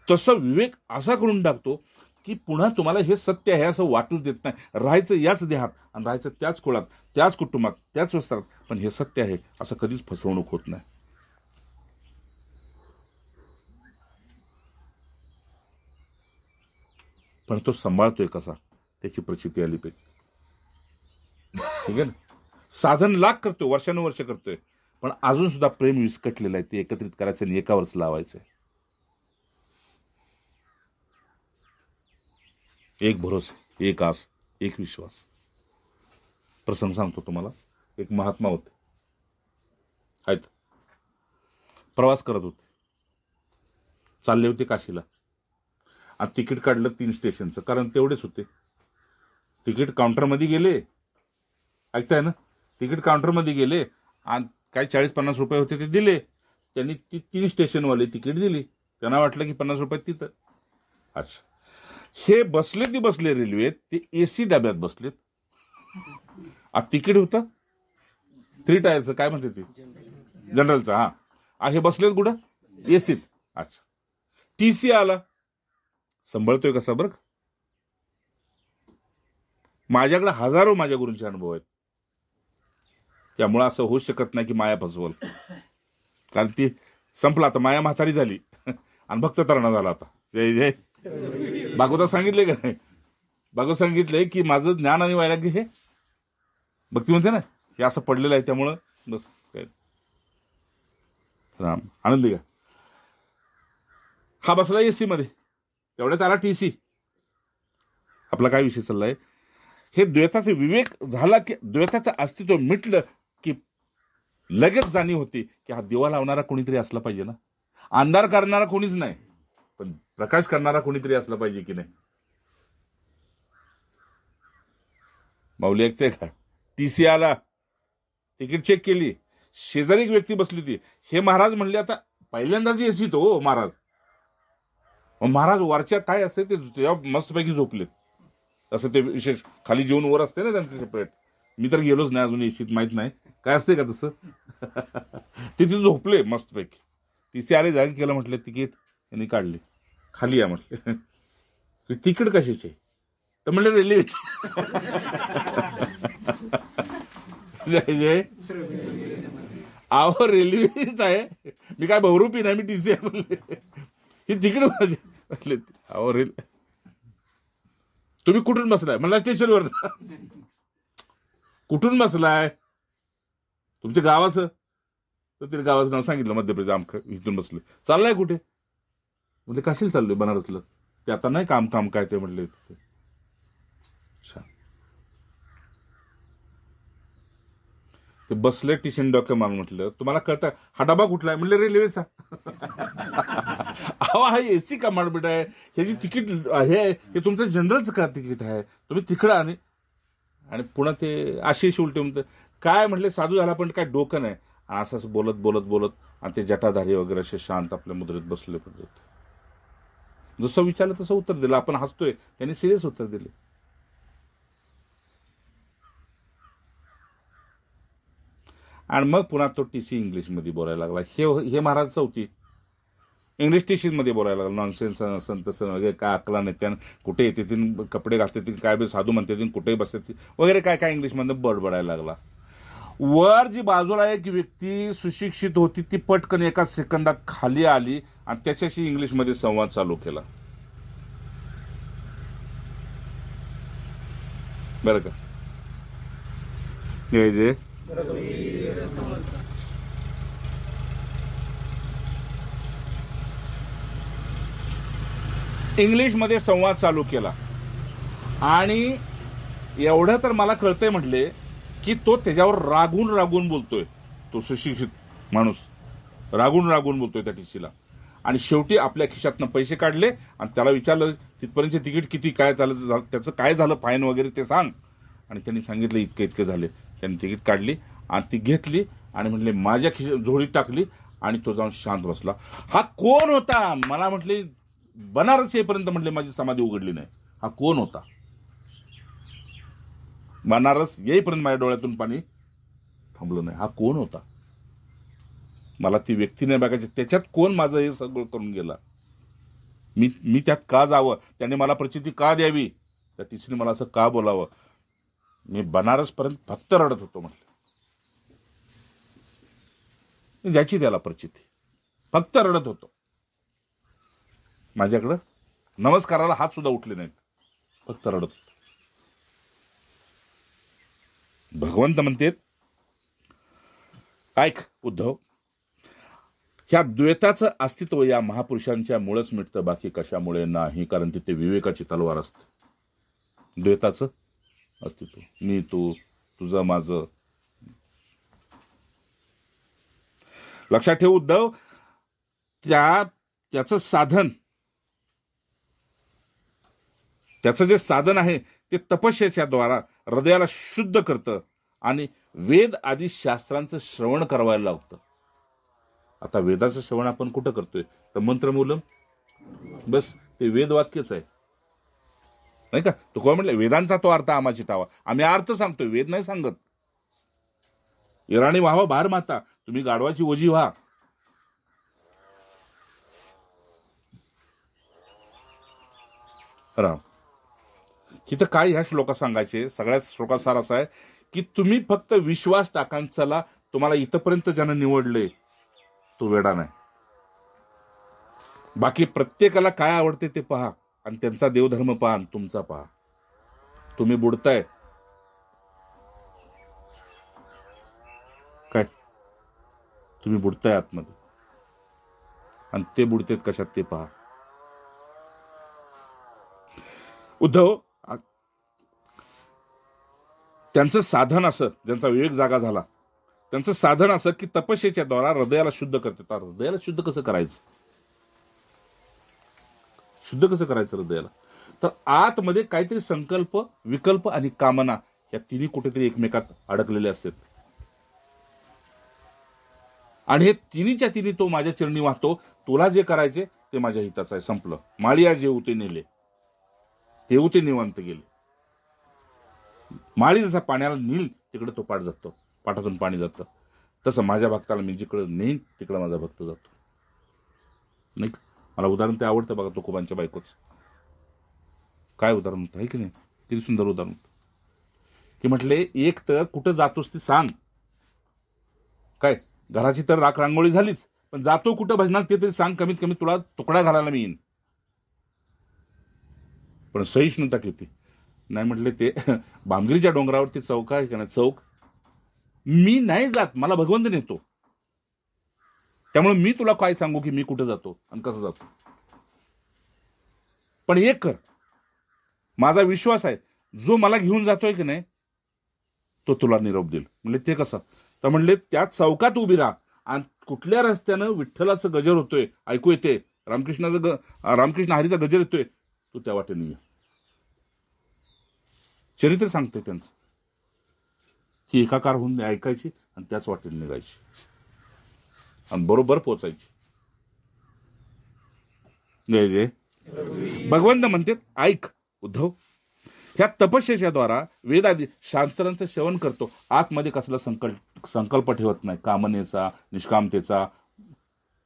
तसं विवेक असा करून टाकतो की पुन्हा तुम्हाला हे सत्य आहे असं वाटूच देत नाही. राहायचं याच देहात आणि राहायचं त्याच कुळात, त्याच कुटुंबात, त्याच वस्त्रात, पण हे सत्य आहे असं कधीच फसवणूक होत नाही. पण तो सांभाळतोय कसा, त्याची प्रचिती आली पाहिजे. ठीक आहे ना? साधन लाख करतोय, वर्षानुवर्ष करतोय, पण अजून सुद्धा प्रेम विस्कटलेलं आहे. ते एकत्रित करायचं आणि एकावरच लावायचंय. एक भरोसा, एक आस, एक विश्वास. प्रसंग सांगतो तुम्हाला. एक महात्मा होते, आहेत, प्रवास करत होते. चालले होते काशीला आणि तिकीट काढलं 3 स्टेशनचं, कारण तेवढेच होते. तिकीट काउंटरमध्ये गेले, ऐकताय ना, तिकीट काउंटरमध्ये गेले आणि काही 40-50 रुपये होते ते दिले. त्यांनी 3 स्टेशनवाले तिकीट दिली. त्यांना वाटलं की 50 रुपये तिथं. अच्छा, हे बसले रेल्वेत, ते एसी डब्यात बसलेत. तिकीट होतं 3 टायरचं, काय म्हणते ते, जनरलचं. हा, हे बसलेत कुठं, एसीत. अच्छा, टीसी आला, संभळतोय कसा बरं. माझ्याकडे हजारो माझ्या गुरूंचे अनुभव आहेत. त्यामुळे असं होऊ शकत नाही की माया फसवल, कारण ती संपला. आता माया म्हातारी झाली आणि भक्त तरणा झाला. आता जय जय भागवतात सांगितले का नाही, भागवत सांगितलंय की माझं ज्ञान आणि वैराग्य हे भक्ती म्हणते ना, हे असं पडलेलं आहे. त्यामुळं बस काय राम आनंदी का. हा बसला एसी मध्ये, तेवढ्यात आला टीसी. आपला काय विषय चाललाय, हे द्वैताचे विवेक झाला की द्वैताचं अस्तित्व मिटलं की लगेच जाणीव होती की हा दिवा लावणारा कोणीतरी असला पाहिजे ना. अंधार करणारा कोणीच नाही, पण प्रकाश करणारा कोणीतरी असला पाहिजे की नाही. माऊली ऐकते का. टीसी आला, तिकीट चेक केली, शेजारी एक व्यक्ती बसली होती. हे महाराज म्हणले आता पहिल्यांदाच एसी तो महाराज. महाराज वरच्या काय असते ते मस्तपैकी झोपलेत. असं ते विशेष खाली जेवून वर असते ना त्यांचं सेपरेट. मी तर गेलोच नाही अजून एसीत, माहित नाही काय असते का तसं. ते तिथे झोपले मस्तपैकी. तिचे आले, जागी केलं, म्हटलं तिकीट, यांनी काढले, खाली या म्हटले. तिकीट कशाचे, तर म्हणलं रेल्वेचे. जय जय. आहो रेल्वेच आहे, मी काय बहुरूपी नाही, मी टीसी आहे म्हणले. ही तिकीट माझे म्हटले. अहो रेल्वे, तुम्ही कुठून बसलाय, म्हणला स्टेशनवर. कुठून बसलाय, तुमच्या गावाचं, तर तिने गावाचं नाव सांगितलं, मध्य प्रदेश, आमक इथून बसले. चाललाय कुठे, म्हणजे काशीला चाललोय, बनारसला. ते आता नाही काम काय ते म्हटले. ते बसले टिशन डॉक्टर मारून. म्हटलं तुम्हाला कळतं हा डबा कुठला आहे, म्हणले रेल्वेचा. अहो हा एसी कंपार्टमेंट आहे, ह्याची तिकीट हे तुमचं जनरलचं का तिकीट आहे, तुम्ही तिकडं. आणि पुन्हा ते आशिष उलटे म्हणतं काय म्हटले, साधू झाला पण काय डोकं नाही. असं बोलत बोलत बोलत आणि ते जटाधारी वगैरे असे शांत आपल्या मुद्रेत बसले. जसं विचारलं तसं उत्तर दिलं. आपण हसतोय, त्यांनी सिरियस उत्तर दिले. आणि मग पुन्हा तो टीसी इंग्लिशमध्ये बोलायला लागला. हे महाराज चौथी इंग्लिश टीसीमध्ये बोलायला लागला. नॉनसेन्स संत वगैरे काय अकला नेत्यान, कुठे येते कपडे घालते, काय बे साधू म्हणते, कुठेही बसते वगैरे काय काय इंग्लिशमध्ये बडबडायला लागला. वर जी बाजूला एक व्यक्ती सुशिक्षित होती ती पटकन एका सेकंदात खाली आली आणि त्याच्याशी इंग्लिशमध्ये संवाद चालू केला. बरं का. जय जय. इंग्लिशमध्ये संवाद चालू केला आणि एवढं तर मला कळतंय म्हटले की तो त्याच्यावर रागून बोलतोय. तो सुशिक्षित माणूस रागून बोलतोय त्या टीसीला. आणि शेवटी आपल्या खिशातनं पैसे काढले आणि त्याला विचारलं तिथपर्यंत तिकीट किती, काय झालं, त्याचं काय झालं, फाईन वगैरे ते सांग. आणि त्यांनी सांगितलं इतके झाले. त्यांनी तिकीट काढली आणि ती घेतली आणि म्हटले माझ्या झोळीत टाकली आणि तो जाऊन शांत बसला. हा कोण होता, मला म्हटले बनारस येईपर्यंत म्हटले माझी समाधी उघडली नाही. हा कोण होता, बनारस येईपर्यंत माझ्या डोळ्यातून पाणी थांबलं नाही. हा कोण होता, मला ती व्यक्ती नाही बघायची. त्याच्यात कोण माझं हे सगळं करून गेला, मी त्यात का जावं, त्याने मला प्रचिती का द्यावी, त्या टीचरने मला असं का बोलावं. मी बनारस पर्यंत फक्त रडत होतो. म्हटलं ज्याची त्याला प्रचिती, फक्त रडत होतो. माझ्याकडं नमस्काराला हात सुद्धा उठले नाहीत, फक्त रडत होतो. भगवंत म्हणतेत ऐक उद्धव, ह्या द्वैताचं अस्तित्व या महापुरुषांच्या मुळेच मिटतं, बाकी कशामुळे नाही. कारण तिथे विवेकाची तलवार असते. द्वैताचं अस्तित्व, मी तू, तुझं माझं. लक्षात ठेव उद्धव, त्याचं साधन, त्याचं जे साधन आहे ते तपस्येच्या द्वारा हृदयाला शुद्ध करतं आणि वेद आदी शास्त्रांचं श्रवण करायला लावतं. आता वेदाचं श्रवण आपण कुठं करतोय? तर मंत्रमूलम, बस ते वेद वाक्यच आहे, नाही का? तो कोण म्हटलं वेदांचा तो अर्थ आम्हाची ठावा, आम्ही अर्थ सांगतोय, वेद नाही सांगत. इराणी व्हावा भार माता, तुम्ही गाढवाची ओजी व्हा. राम इथं काय ह्या श्लोकात सांगायचे? सगळ्यात श्लोकात सार असा आहे की तुम्ही फक्त विश्वास टाकान चला, तुम्हाला इथपर्यंत ज्यानं निवडले तो वेडा नाही. बाकी प्रत्येकाला काय आवडते ते पहा आणि त्यांचा देवधर्म पहा आणि तुमचा पहा. तुम्ही बुडताय काय? तुम्ही बुडताय आतमध्ये आणि ते बुडतेत कशात ते पहा. उद्धव, त्यांचं साधन असं, ज्यांचा विवेक जागा झाला, त्यांचं साधन असं की तपस्येच्या द्वारा हृदयाला शुद्ध करते. हृदयाला शुद्ध कसं करायचं? शुद्ध कसं करायचं हृदयाला? तर आतमध्ये काहीतरी संकल्प, विकल्प आणि कामना या तिन्ही कुठेतरी एकमेकात अडकलेले असतात आणि हे तिन्हीच्या तिन्ही तो माझ्या चरणी वाहतो. तुला जे करायचे ते माझ्या हिताचं आहे, संपलं. माळिया जेऊ ते नेले, तेऊ ते निवांत गेले. माळी जसा पाण्याला नेईल तिकडे तो पाठ जातो, पाठातून पाणी जातं, तसं माझ्या भक्ताला मी जिकडे नेईन तिकडे माझा भक्त जातो. नाही का? मला उदाहरण ते आवडतं बघा, तुकोबांच्या बायकोच. काय उदाहरण होतं आहे की नाही? किती सुंदर उदाहरण होतं की म्हटले एक तर कुठं जातोस ती सांग. काय घराची तर राख रांगोळी झालीच, पण जातो कुठं भजनात ते तरी सांग, कमीत कमी तुला तुकडा घालायला मी येईन. पण सहिष्णुता किती नाही. म्हटले ते भामगिरीच्या डोंगरावरती चौक आहे का नाही, चौक मी नाही जात, मला भगवंत नेतो. त्यामुळे मी तुला काय सांगू की मी कुठे जातो आणि कसं जातो. पण एक कर, माझा विश्वास आहे जो मला घेऊन जातोय की नाही तो तुला निरोप देईल. म्हणले ते कसं? तर म्हणले त्या चौकात उभी राहा आणि कुठल्या रस्त्यानं विठ्ठलाचं गजर होतोय ऐकू येते, रामकृष्ण हरीचा गजर येतोय, तू त्या वाटेने ये. चरित्र सांगते त्यांचं, ही एकाकार होऊन ऐकायची आणि त्याच वाटेने निघायची आणि बरोबर पोचायची. जय जय. भगवंत म्हणते ऐक उद्धव, ह्या तपस्येच्या द्वारा वेदादी शास्त्रांचं श्रवण करतो, आतमध्ये कसला संकल्प ठेवत नाही, कामनेचा, निष्कामतेचा,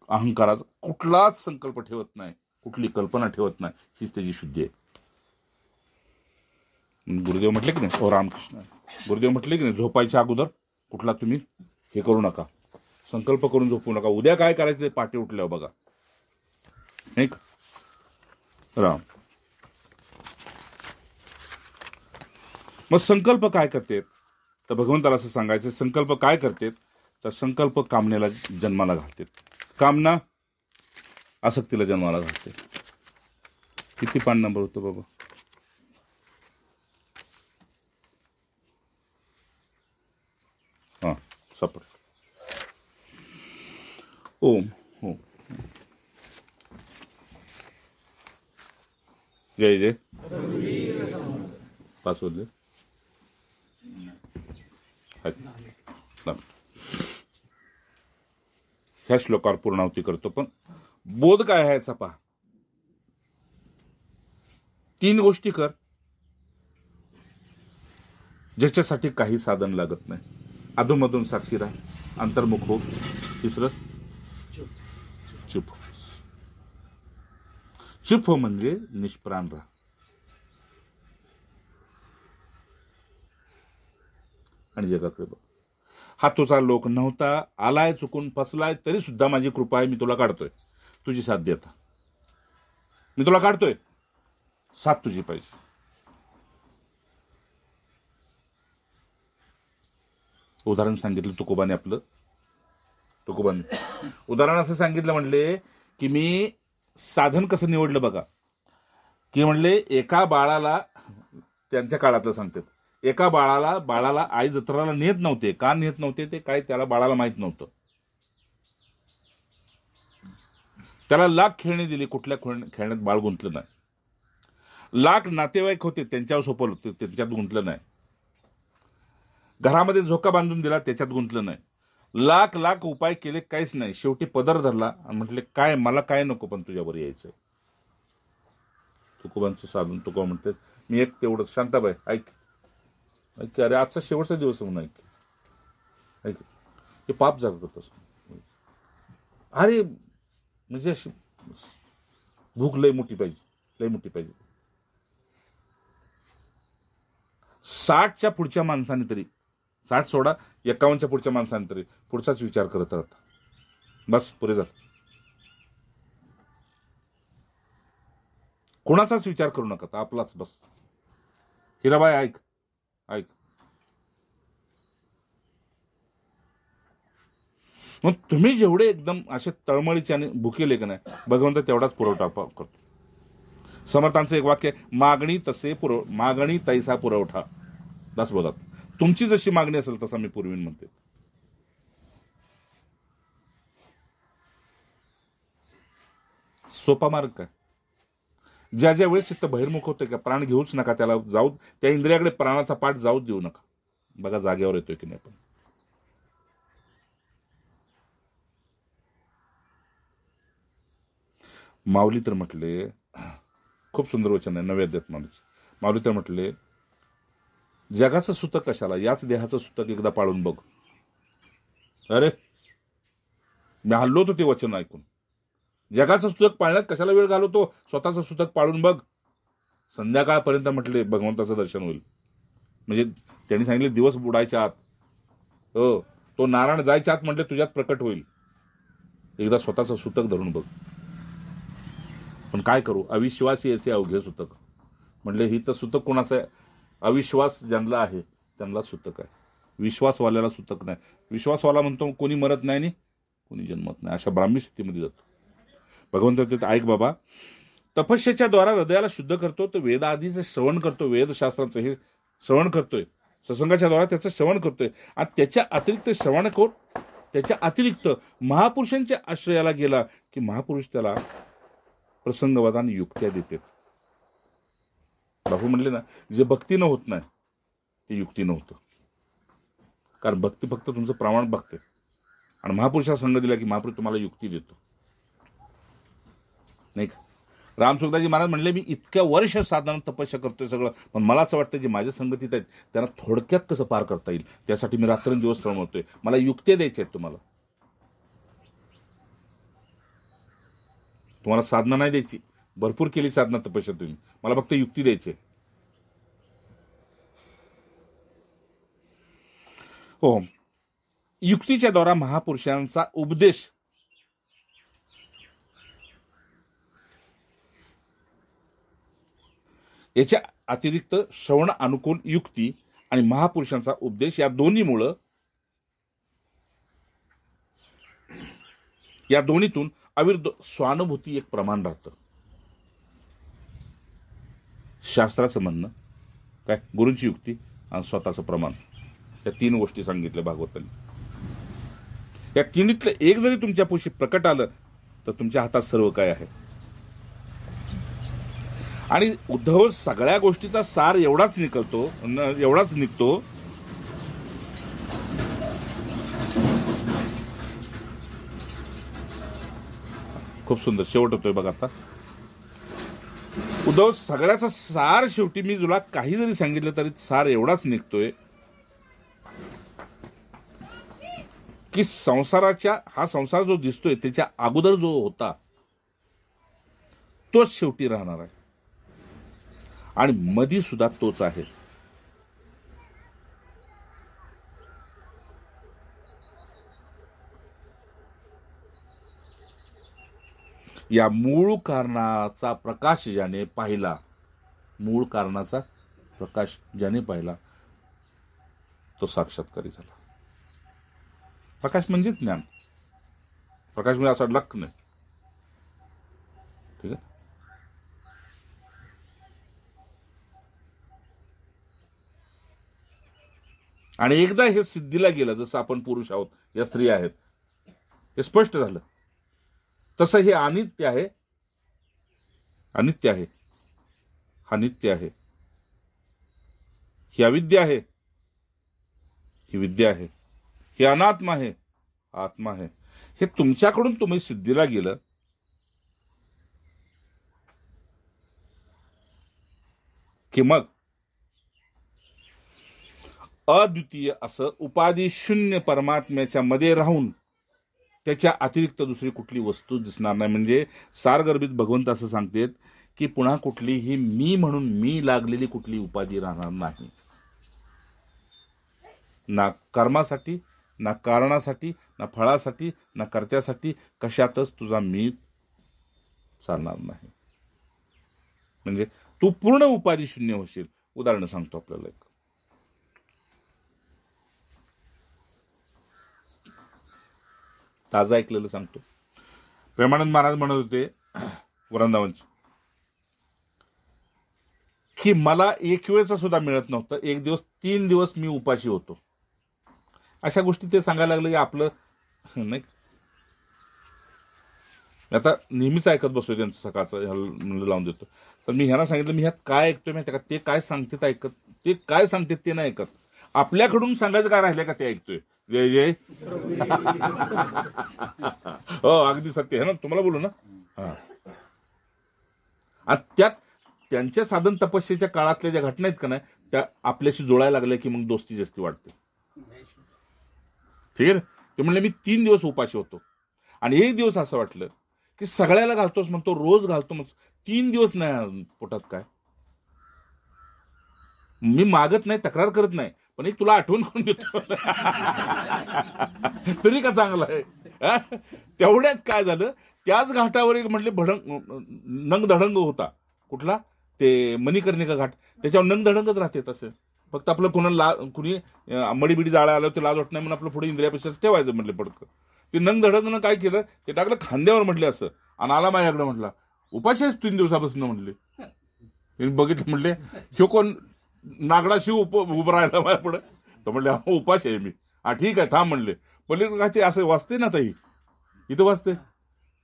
अहंकाराचा कुठलाच संकल्प ठेवत नाही, कुठली कल्पना ठेवत नाही. हीच त्याची शुद्धी आहे. गुरुदेव म्हटले की नाही, ओ रामकृष्ण, गुरुदेव म्हटले की नाही, झोपायच्या अगोदर कुठला तुम्ही हे करू नका, संकल्प करून झोपू नका. उद्या काय करायचं ते पहाटे उठल्यावर बघा, नाही का? राम मग संकल्प काय करते? तर भगवंताला असं सांगायचं, संकल्प काय करते? तर संकल्प कामनेला जन्माला घालते, कामना आसक्तीला जन्माला घालते. किती पान नंबर होतो बाबा? हा सपर. ओम ओम. जय जय. पाच होते. ह्या श्लोकावर पूर्णावती करतो, पण बोध काय आहे याचा पहा. 3 गोष्टी कर ज्याच्यासाठी काही साधन लागत नाही. अधूनमधून साक्षी राह, अंतर्मुख हो. तिसरं चुप. चुप हो म्हणजे निष्प्राण राहा. आणि जगाकडे बघ. हा तुझा लोक नव्हता, आलाय चुकून फसलाय तरी सुद्धा माझी कृपा आहे, मी तुला काढतोय. तुझी साथ दे आता, मी तुला काढतोय, साथ तुझी पाहिजे. उदाहरण सांगितलं तुकोबाने, आपलं तुकोबाने उदाहरण असं सांगितलं, म्हणले की मी साधन कसं निवडलं बघा. की म्हणले एका बाळाला, त्यांच्या काळातलं सांगतात, एका बाळाला आई जत्राला नेत नव्हते. का नेत नव्हते ते काय त्याला बाळाला माहित नव्हतं. त्याला लाख खेळणी दिली, कुठल्या खेळण्यात बाळ गुंतलं नाही. लाख नातेवाईक होते, त्यांच्यावर सोपवलं होतं, त्यांच्यात गुंतलं नाही. घरामध्ये झोका बांधून दिला, त्याच्यात गुंतलं नाही. लाख लाख उपाय केले, काहीच नाही. शेवटी पदर धरला आणि म्हटले, काय मला काय नको, पण तुझ्यावर यायचंय. तुकोबांचं साधन. तुकोबा म्हणते, मी एक तेवढं. शांताबाई ऐक ऐक, अरे आजचा शेवटचा दिवस म्हणून ऐक ऐक, हे पाप जागत असं. अरे म्हणजे अशी भूक लय मोठी पाहिजे, लय मोठी पाहिजे. 60च्या पुढच्या माणसाने तरी, 60 सोडा, 51च्या पुढच्या माणसाने तरी पुढचाच विचार करत राहता. बस पुरे झालं. कोणाचाच विचार करू नका, आपलाच बस. हिराबाई ऐक ऐक, मग तुम्ही जेवढे एकदम असे तळमळीचे आणि भुकेले का नाही, भगवंत तेवढाच पुरवठा करतो. समर्थांचं एक वाक्य आहे, मागणी तैसा पुरवठा. बस बोला, तुमची जशी मागणी असेल तसा मी पुरवीन म्हणते. सोपा मार्ग काय? ज्या ज्या वेळेस चित्त बहिर्मुख होते का, प्राण घेऊच नका, त्याला जाऊ, त्या इंद्रियाकडे प्राणाचा पाठ जाऊच देऊ नका. बघा जागेवर येतोय की नाही. पण माऊली तर म्हटले, खूप सुंदर वचन आहे नव्या अध्यात्माचे. माऊली तर म्हटले, जगाचं सुतक कशाला, याच देहाचं सुतक एकदा पाळून बघ. अरे मी हल्लो होतो ते वचन ऐकून. जगाचं सुतक पाळण्यात कशाला वेळ घालवतो, स्वतःचं सुतक पाळून बघ. संध्याकाळपर्यंत म्हटले भगवंताचं दर्शन होईल. म्हणजे त्यांनी सांगितले दिवस बुडायच्या आत, हो तो नारायण जायच्या आत म्हटले तुझ्यात प्रकट होईल. एकदा स्वतःचं सुतक धरून बघ. पण काय करू, अविश्वासी असे अवघे सुतक. म्हटले ही तर सुतक कोणाचं आहे, अविश्वास ज्यांना आहे त्यांना सुतक आहे, विश्वासवाल्याला सुतक नाही. विश्वासवाला म्हणतो कोणी मरत नाही आणि कोणी जन्मत नाही, अशा ब्राह्मी स्थितीमध्ये जातो. भगवंत ऐक बाबा, तपस्येच्या द्वारा हृदयाला शुद्ध करतो, तो वेद आधीचं श्रवण करतो, वेदशास्त्राचं हे श्रवण करतोय, सत्संगाच्या द्वारा त्याचं श्रवण करतोय. आणि त्याच्या अतिरिक्त श्रवण करून त्याच्या अतिरिक्त महापुरुषांच्या आश्रयाला गेला की महापुरुष त्याला प्रसंगवादाने युक्त्या देतात. बापू म्हणले ना, जे भक्तीनं होत नाही ते युक्तीनं होतं. कारण भक्ती फक्त तुमचं प्रमाण बघते, आणि महापुरुषाला संग दिला की महापुरुष तुम्हाला युक्ती देतो, नाही का. रामसुखदाजी महाराज म्हणले, मी इतक्या वर्ष साधना तपस्या करतोय सगळं, पण मला असं वाटतं जे माझ्या संगतीत आहेत त्यांना थोडक्यात कसं पार करता येईल, त्यासाठी मी रात्रंदिवस तळमळतोय. मला युक्त्या द्यायच्या आहेत, तुम्हाला साधना नाही द्यायची. भरपूर केली साधना तपस्या तुम्ही, मला फक्त युक्ती द्यायची. हो, युक्तीच्या द्वारा महापुरुषांचा उपदेश याच्या अतिरिक्त श्रवण अनुकूल युक्ती आणि महापुरुषांचा उपदेश, या दोन्हीतून अविरुद्ध स्वानुभूती एक प्रमाण राहतं. शास्त्राचं म्हणणं काय, गुरूंची युक्ती आणि स्वतःचं प्रमाण, या 3 गोष्टी सांगितल्या भागवतांनी. या तिन्हीतलं एक जरी तुमच्या पोशी प्रकट आलं तर तुमच्या हातात सर्व काय आहे. आणि उद्धव सगळ्या गोष्टीचा सार एवढाच निघतो, खूप सुंदर शेवट होतोय बघा. आता उद्धव सगळ्याचा सार शेवटी, मी तुला काही जरी सांगितलं तरी सार एवढाच निघतोय की हा संसार जो दिसतोय त्याच्या अगोदर जो होता तोच शेवटी राहणार आहे, आणि मधी सुद्धा तोच आहे. या मूळ कारणाचा प्रकाश ज्याने पाहिला, तो साक्षात्कारी झाला. प्रकाश म्हणजे ज्ञान, प्रकाश म्हणजे असा लख नाही, ठीक आहे. आणि एकदा हे सिद्धीला गेलं, जसं आपण पुरुष आहोत, या स्त्री आहेत, हे स्पष्ट झालं तसं हे अनित्य आहे, अनित्य आहे, हा नित्य आहे, ही अविद्या आहे, ही विद्या आहे, हे अनात्मा आहे, आत्मा आहे. हे तुमच्याकडून तुम्ही सिद्धीला गेलं की मग अद्वितीय असं उपाधी शून्य परमात्म्याच्या मध्ये राहून त्याच्या अतिरिक्त दुसरी कुठली वस्तू दिसणार नाही. म्हणजे सारगर्भित भगवंत असं सांगतेत की पुन्हा कुठलीही मी म्हणून मी लागलेली कुठली उपाधी राहणार नाही. ना कर्मासाठी, ना कारणासाठी, ना फळासाठी, ना कर्त्यासाठी, कशातच तुझा मी चालणार नाही. म्हणजे तू पूर्ण उपाधी शून्य होशील. उदाहरण सांगतो आपल्याला एक. ताजं ऐकलेलं सांगतो. प्रेमानंद महाराज म्हणत होते वृंदावनचे की मला एक वेळचा सुद्धा मिळत नव्हतं. एक दिवस 3 दिवस मी उपाशी होतो. अशा गोष्टी ते सांगायला लागले की आपलं नाही. आता नेहमीच ऐकत बसतोय त्यांचं सकाळचं लावून देतो. तर मी ह्यांना सांगितलं मी ह्यात काय ऐकतोय माहिती का, ते काय सांगतात ऐकत, ते काय सांगतात ते नाही ऐकत. आपल्याकडून सांगायचं काय राहिलंय का ते ऐकतोय. जय जय हो अगदी सत्य आहे ना, तुम्हाला बोलू ना. हा आणि त्यात त्यांच्या साधन तपस्येच्या काळातल्या ज्या घटना आहेत का नाही त्या आपल्याशी जोडायला लागल्या की मग दोस्ती जास्ती वाढते. ठीक आहे. ते म्हणले मी 3 दिवस उपाशी होतो आणि एक दिवस असं वाटलं की सगळ्याला घालतोस म्हणतो, रोज घालतो मग 3 दिवस नाही पोटात काय. मी मागत नाही, तक्रार करत नाही, पण एक तुला आठवण करून देतो तरी का चांगलं आहे. तेवढ्याच काय झालं, त्याच घाटावर एक म्हटले नंग धडंग होता. कुठला ते मणिकर्णिका घाट, त्याच्यावर नंग धडंगच राहते. तसं फक्त आपलं कुणी मडीबिडी जाळा आलं ते लाज वाटत नाही म्हणून आपलं पुढे इंद्रियापेक्षाच ठेवायचं म्हटले पडकं. ते नंग धडंगनं काय केलं, ते टाकलं खांद्यावर म्हटले असं आणि आला माझ्याकडे म्हटला उपाशी आहेस 3 दिवसापासून म्हटले. बघितलं म्हटले ह्यो कोण नागडाशी उभं राहिला माझ्या पुढे. तर म्हणले हा उपाशी आहे मी. हा ठीक आहे थांब म्हणले. पलीकडे काय ते असं वाचते ना ताई, इथं वाचते.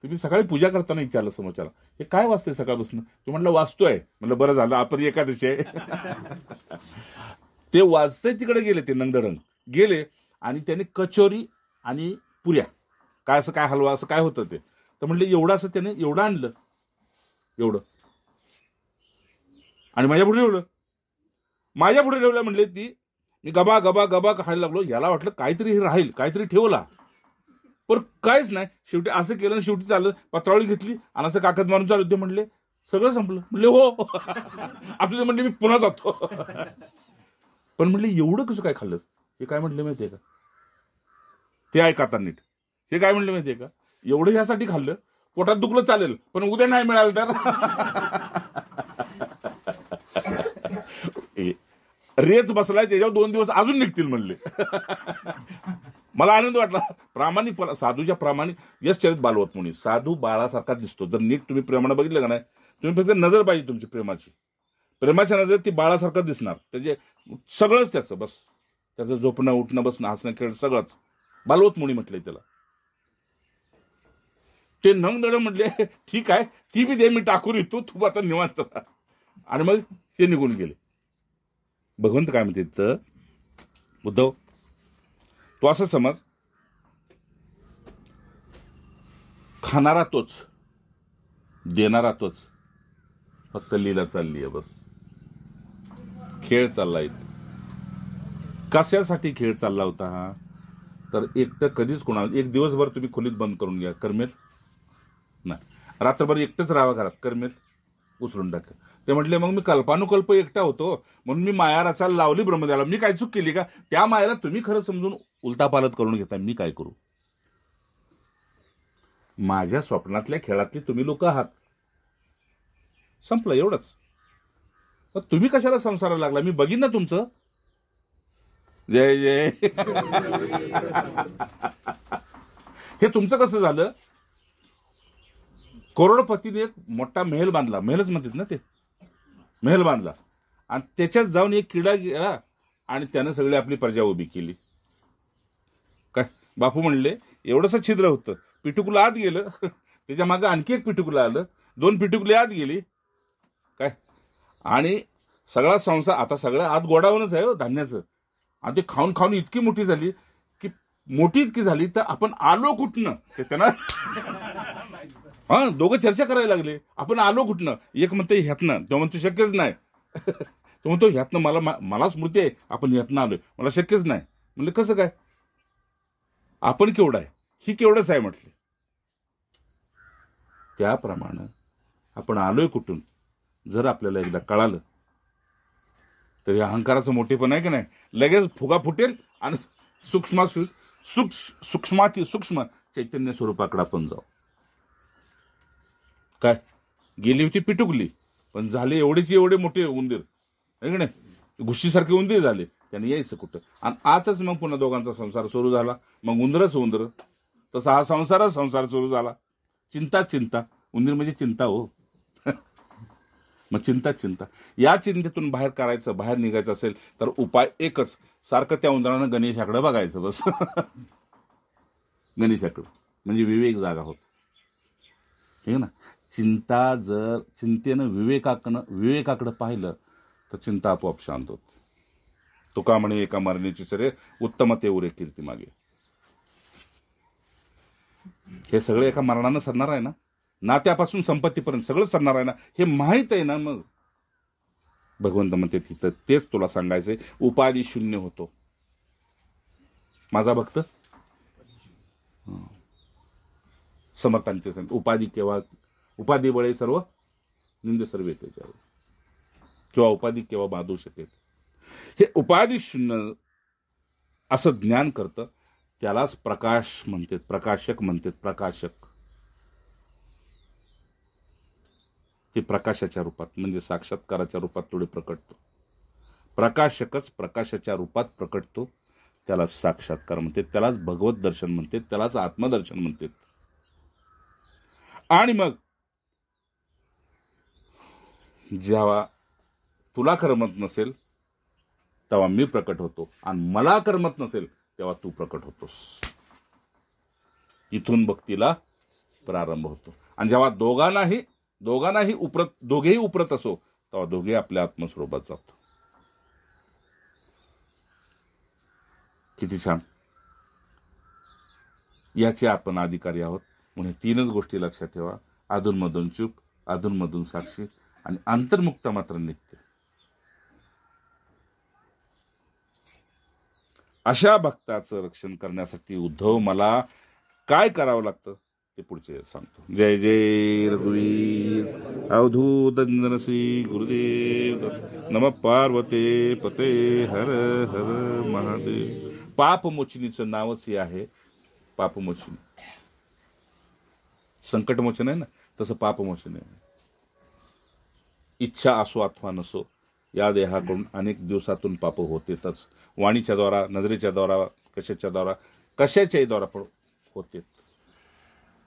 तुम्ही सकाळी पूजा करताना विचारलं समोरच्याला हे काय वाचते सकाळपासून. तू म्हटलं वाचतोय. म्हणलं बरं झालं आपण एकादशी आहे. ते वाचते तिकडे गेले, ते नंगधडंग गेले आणि त्याने कचोरी आणि पुऱ्या काय असं काय हलवा असं काय होतं ते. तर म्हटलं एवढं असं त्याने एवढं आणलं एवढं आणि माझ्या पुढे ठेवलं. माझ्या पुढे ठेवलं म्हणले ती. मी गबा गबा गबा खायला लागलो. याला वाटलं काहीतरी हे राहील, काहीतरी ठेवला पण काहीच नाही. शेवटी असं केलं, शेवटी चाललं पत्रावळी घेतली आणि असं काकद मारून चालू ते म्हणले सगळं संपलं. म्हणले हो असं ते म्हणले मी पुन्हा जातो. पण म्हणले एवढं कसं काय खाल्लं. हे काय म्हटलं माहितीये का, ते ऐका आता नीट. हे काय म्हणलं माहितीये का, एवढं ह्यासाठी खाल्लं पोटात दुखलं चालेल पण उद्या नाही मिळालं तर रेच बसलाय त्याच्यावर 2 दिवस अजून निघतील म्हणले. मला आनंद वाटला. प्रामाणिक साधूच्या प्रामाणिक यश चरित बालवत मुनी. साधू बाळासारखा दिसतो. जर नीट तुम्ही प्रेमानं बघितलं का नाही, तुम्ही फक्त नजर पाहिजे तुमची प्रेमाची. प्रेमाच्या नजरेत ती बाळासारखं दिसणार. त्याचे सगळंच त्याचं बस त्याचं झोपणं उठणं बसणं हसणं खेळ सगळंच बालवत मुनी म्हटलंय त्याला. ते नंगदड म्हटले ठीक आहे ती बी दे मी टाकून येतो तू आता निवांत. आणि मग ते निघून गेले. भगवंत काय म्हणते तर उद्धव तू असं समज खाणारा तोच देणारा तोच, फक्त लीला चालली आहे बस. खेळ चाललाय. कशासाठी खेळ चालला होता हा, तर एकटं कधीच कोणाला. एक दिवसभर तुम्ही खोलीत बंद करून घ्या करमेल नाही, रात्रभर एकटंच राहावा घरात करमेल उचलून टाका. ते म्हटले मग मी कल्पानुकल्प एकटा होतो म्हणून मी माया रचायला लावली ब्रह्मदेवाला. मी काय चूक केली का. त्या मायाला तुम्ही खरं समजून उलटापालट करून घेता. मी काय करू. माझ्या स्वप्नातल्या खेळातली तुम्ही लोक आहात. संपलं एवढंच. तुम्ही कशाला संसाराला लागला. मी बघीन ना तुमचं. जय जय. हे तुमचं कसं झालं. करोडपतीने एक मोठा महल बांधला. महलच म्हणतात ना ते. महल बांधला आणि त्याच्यात जाऊन एक किडा गेला आणि त्यानं सगळी आपली प्रजा उभी केली. काय बापू म्हणले एवढंसं छिद्र होतं. पिटुकलं आत गेलं त्याच्या मागे आणखी एक पिटुकलं आलं, 2 पिटुकली आत गेली काय, आणि सगळा संसार आता सगळं आत गोडावूनच आहे हो धान्याचं. आणि ते खाऊन खाऊन इतकी मोठी झाली की मोठी इतकी झाली तर आपण आलो कुठनं ते त्यांना हा दोघं चर्चा करायला लागले, आपण आलो कुठनं. एक म्हणते ह्यातनं, तो म्हणतो शक्यच नाही. तो म्हणतो ह्यातनं, मला स्मृती आहे आपण ह्यातनं आलोय, मला शक्यच नाही. म्हणलं कसं काय, आपण केवढं आहे, ही केवढंच आहे म्हटले. त्याप्रमाणे आपण आलोय कुठून जर आपल्याला एकदा कळालं तर हे अहंकाराचं मोठेपण आहे की नाही, लगेच फुगा फुटेल आणि सूक्ष्माती सूक्ष्म चैतन्य स्वरूपाकडे आपण जाऊ. काय गेली होती पिटुकली, पण झाले एवढेच एवढे मोठे उंदीर आहे की नाही, घुशीसारखे उंदीर झाले. त्याने यायचं कुठं, आणि आतच मग पुन्हा दोघांचा संसार सुरू झाला. मग उंदरच उंदर, तसा हा संसार सुरू झाला. चिंता चिंता, उंदीर म्हणजे चिंता हो. मग चिंता या चिंतेतून बाहेर करायचं, बाहेर निघायचं असेल तर उपाय एकच, सारखं त्या उंदरानं गणेशाकडे बघायचं बस. गणेशाकडे म्हणजे विवेक जागा होत, ठीक ना. चिंता जर चिंतेनं विवेकाकडे पाहिलं तर चिंता आपोआप शांत होते. तुका म्हणे एका मरण्याची सरे उत्तमते उरे कीर्ती मागे. हे सगळं एका मरणानं सरणार आहे ना, नात्यापासून संपत्तीपर्यंत सगळं सरणार आहे ना, हे माहीत आहे ना. मग भगवंत म्हणते तिथं तेच तुला सांगायचंय, उपाधी शून्य होतो माझा भक्त. समर्थांनी ते सांग, उपाधी बळे सर्व निंद सर्व त्याच्यावर, किंवा उपाधी केव्हा बांधू शकेल. हे उपाधी शून्य असं ज्ञान करतं, त्यालाच प्रकाश म्हणतात, प्रकाशक म्हणतात. प्रकाशक ते प्रकाशाच्या रूपात म्हणजे साक्षात्काराच्या रूपात थोडे प्रकटतो. प्रकाशकच प्रकाशाच्या रूपात प्रकटतो, त्याला साक्षात्कार म्हणते, त्यालाच भगवत दर्शन म्हणते, त्यालाच आत्मदर्शन म्हणते. आणि मग जेव्हा तुला करमत नसेल तेव्हा मी प्रकट होतो, आणि मला करमत नसेल तेव्हा तू प्रकट होतोस. इथून भक्तीला प्रारंभ होतो. आणि जेव्हा दोघेही उपरत असो तेव्हा दोघे आपल्या आत्मस्वरूपात जातो. किती छान. याचे आपण अधिकारी आहोत. म्हणून 3च गोष्टी लक्षात ठेवा, अधूनमधून चूप, अधूनमधून साक्षी, आणि अंतर्मुक्त मात्र नित्य. अशा भक्ताचं रक्षण करण्यासाठी उद्धव मला काय करावं लागतं ते पुढचे सांगतो. जय जय रघुवीर अवधूत श्री गुरुदेव नम. पार्वते पते हर हर महादेव. पापमोचनीचं नावच हे आहे, पापमोचनी. संकटमोचन आहे ना, तसं पापमोचन आहे. इच्छा असो अथवा नसो, या देहाकडून अनेक दिवसातून पाप होतेच. वाणीच्या द्वारा, नजरेच्या द्वारा, कशाच्याही द्वारा पण होते.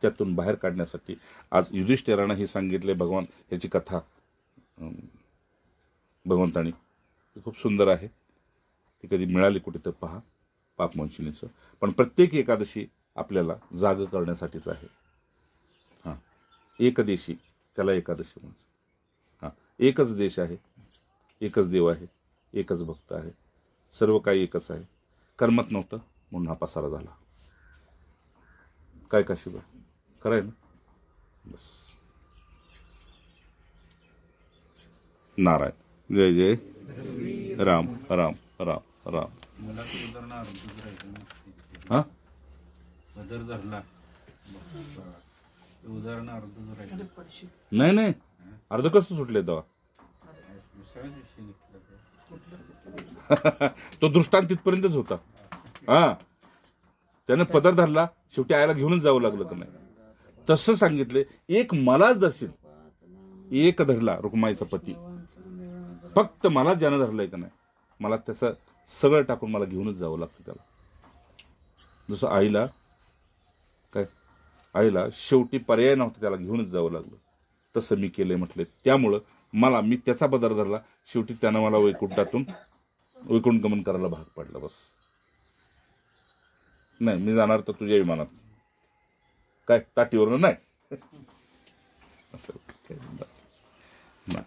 त्यातून बाहेर काढण्यासाठी आज युधिष्ठिरानं हे सांगितले. भगवान याची कथा भगवंतानी खूप सुंदर आहे. ती कधी मिळाली कुठे तर पहा, पापमोचनीचं. पण प्रत्येक एकादशी आपल्याला जाग करण्यासाठीच आहे. हां, एकदेशी, त्याला एकादशी म्हणजे. हां, एकच देश आहे, एकच देव आहे, एकच भक्त आहे, सर्व काही एकच आहे. कर्मत नव्हतं म्हणून हा पसारा झाला. काय काशीबा कराय ना बस. नारायण. जय जय राम राम राम राम. हा नाही अर्ध कसं सुटले तेव्हा. तो दृष्टांत तिथपर्यंतच होता. हा, त्यानं पदर धरला, शेवटी आईला घेऊनच जावं लागलं का नाही. तसं सांगितले, एक मलाच दर्शन, एक धरला रुक्माईचा पती, फक्त मला ज्यानं धरलंय का नाही, मला त्याचं सगळं टाकून मला घेऊनच जावं लागतं त्याला. जसं आईला शेवटी पर्याय नव्हता, त्याला घेऊनच जावं लागलं. तसं मी केलंय म्हटले. त्यामुळं मी त्याचा पदर धरला, शेवटी त्यानं मला वैकुंठ गमन करायला भाग पडला. बस. नाही, मी जाणार तर तुझ्या विमानात, काय ताटीवरनं नाही, असं काही नाही.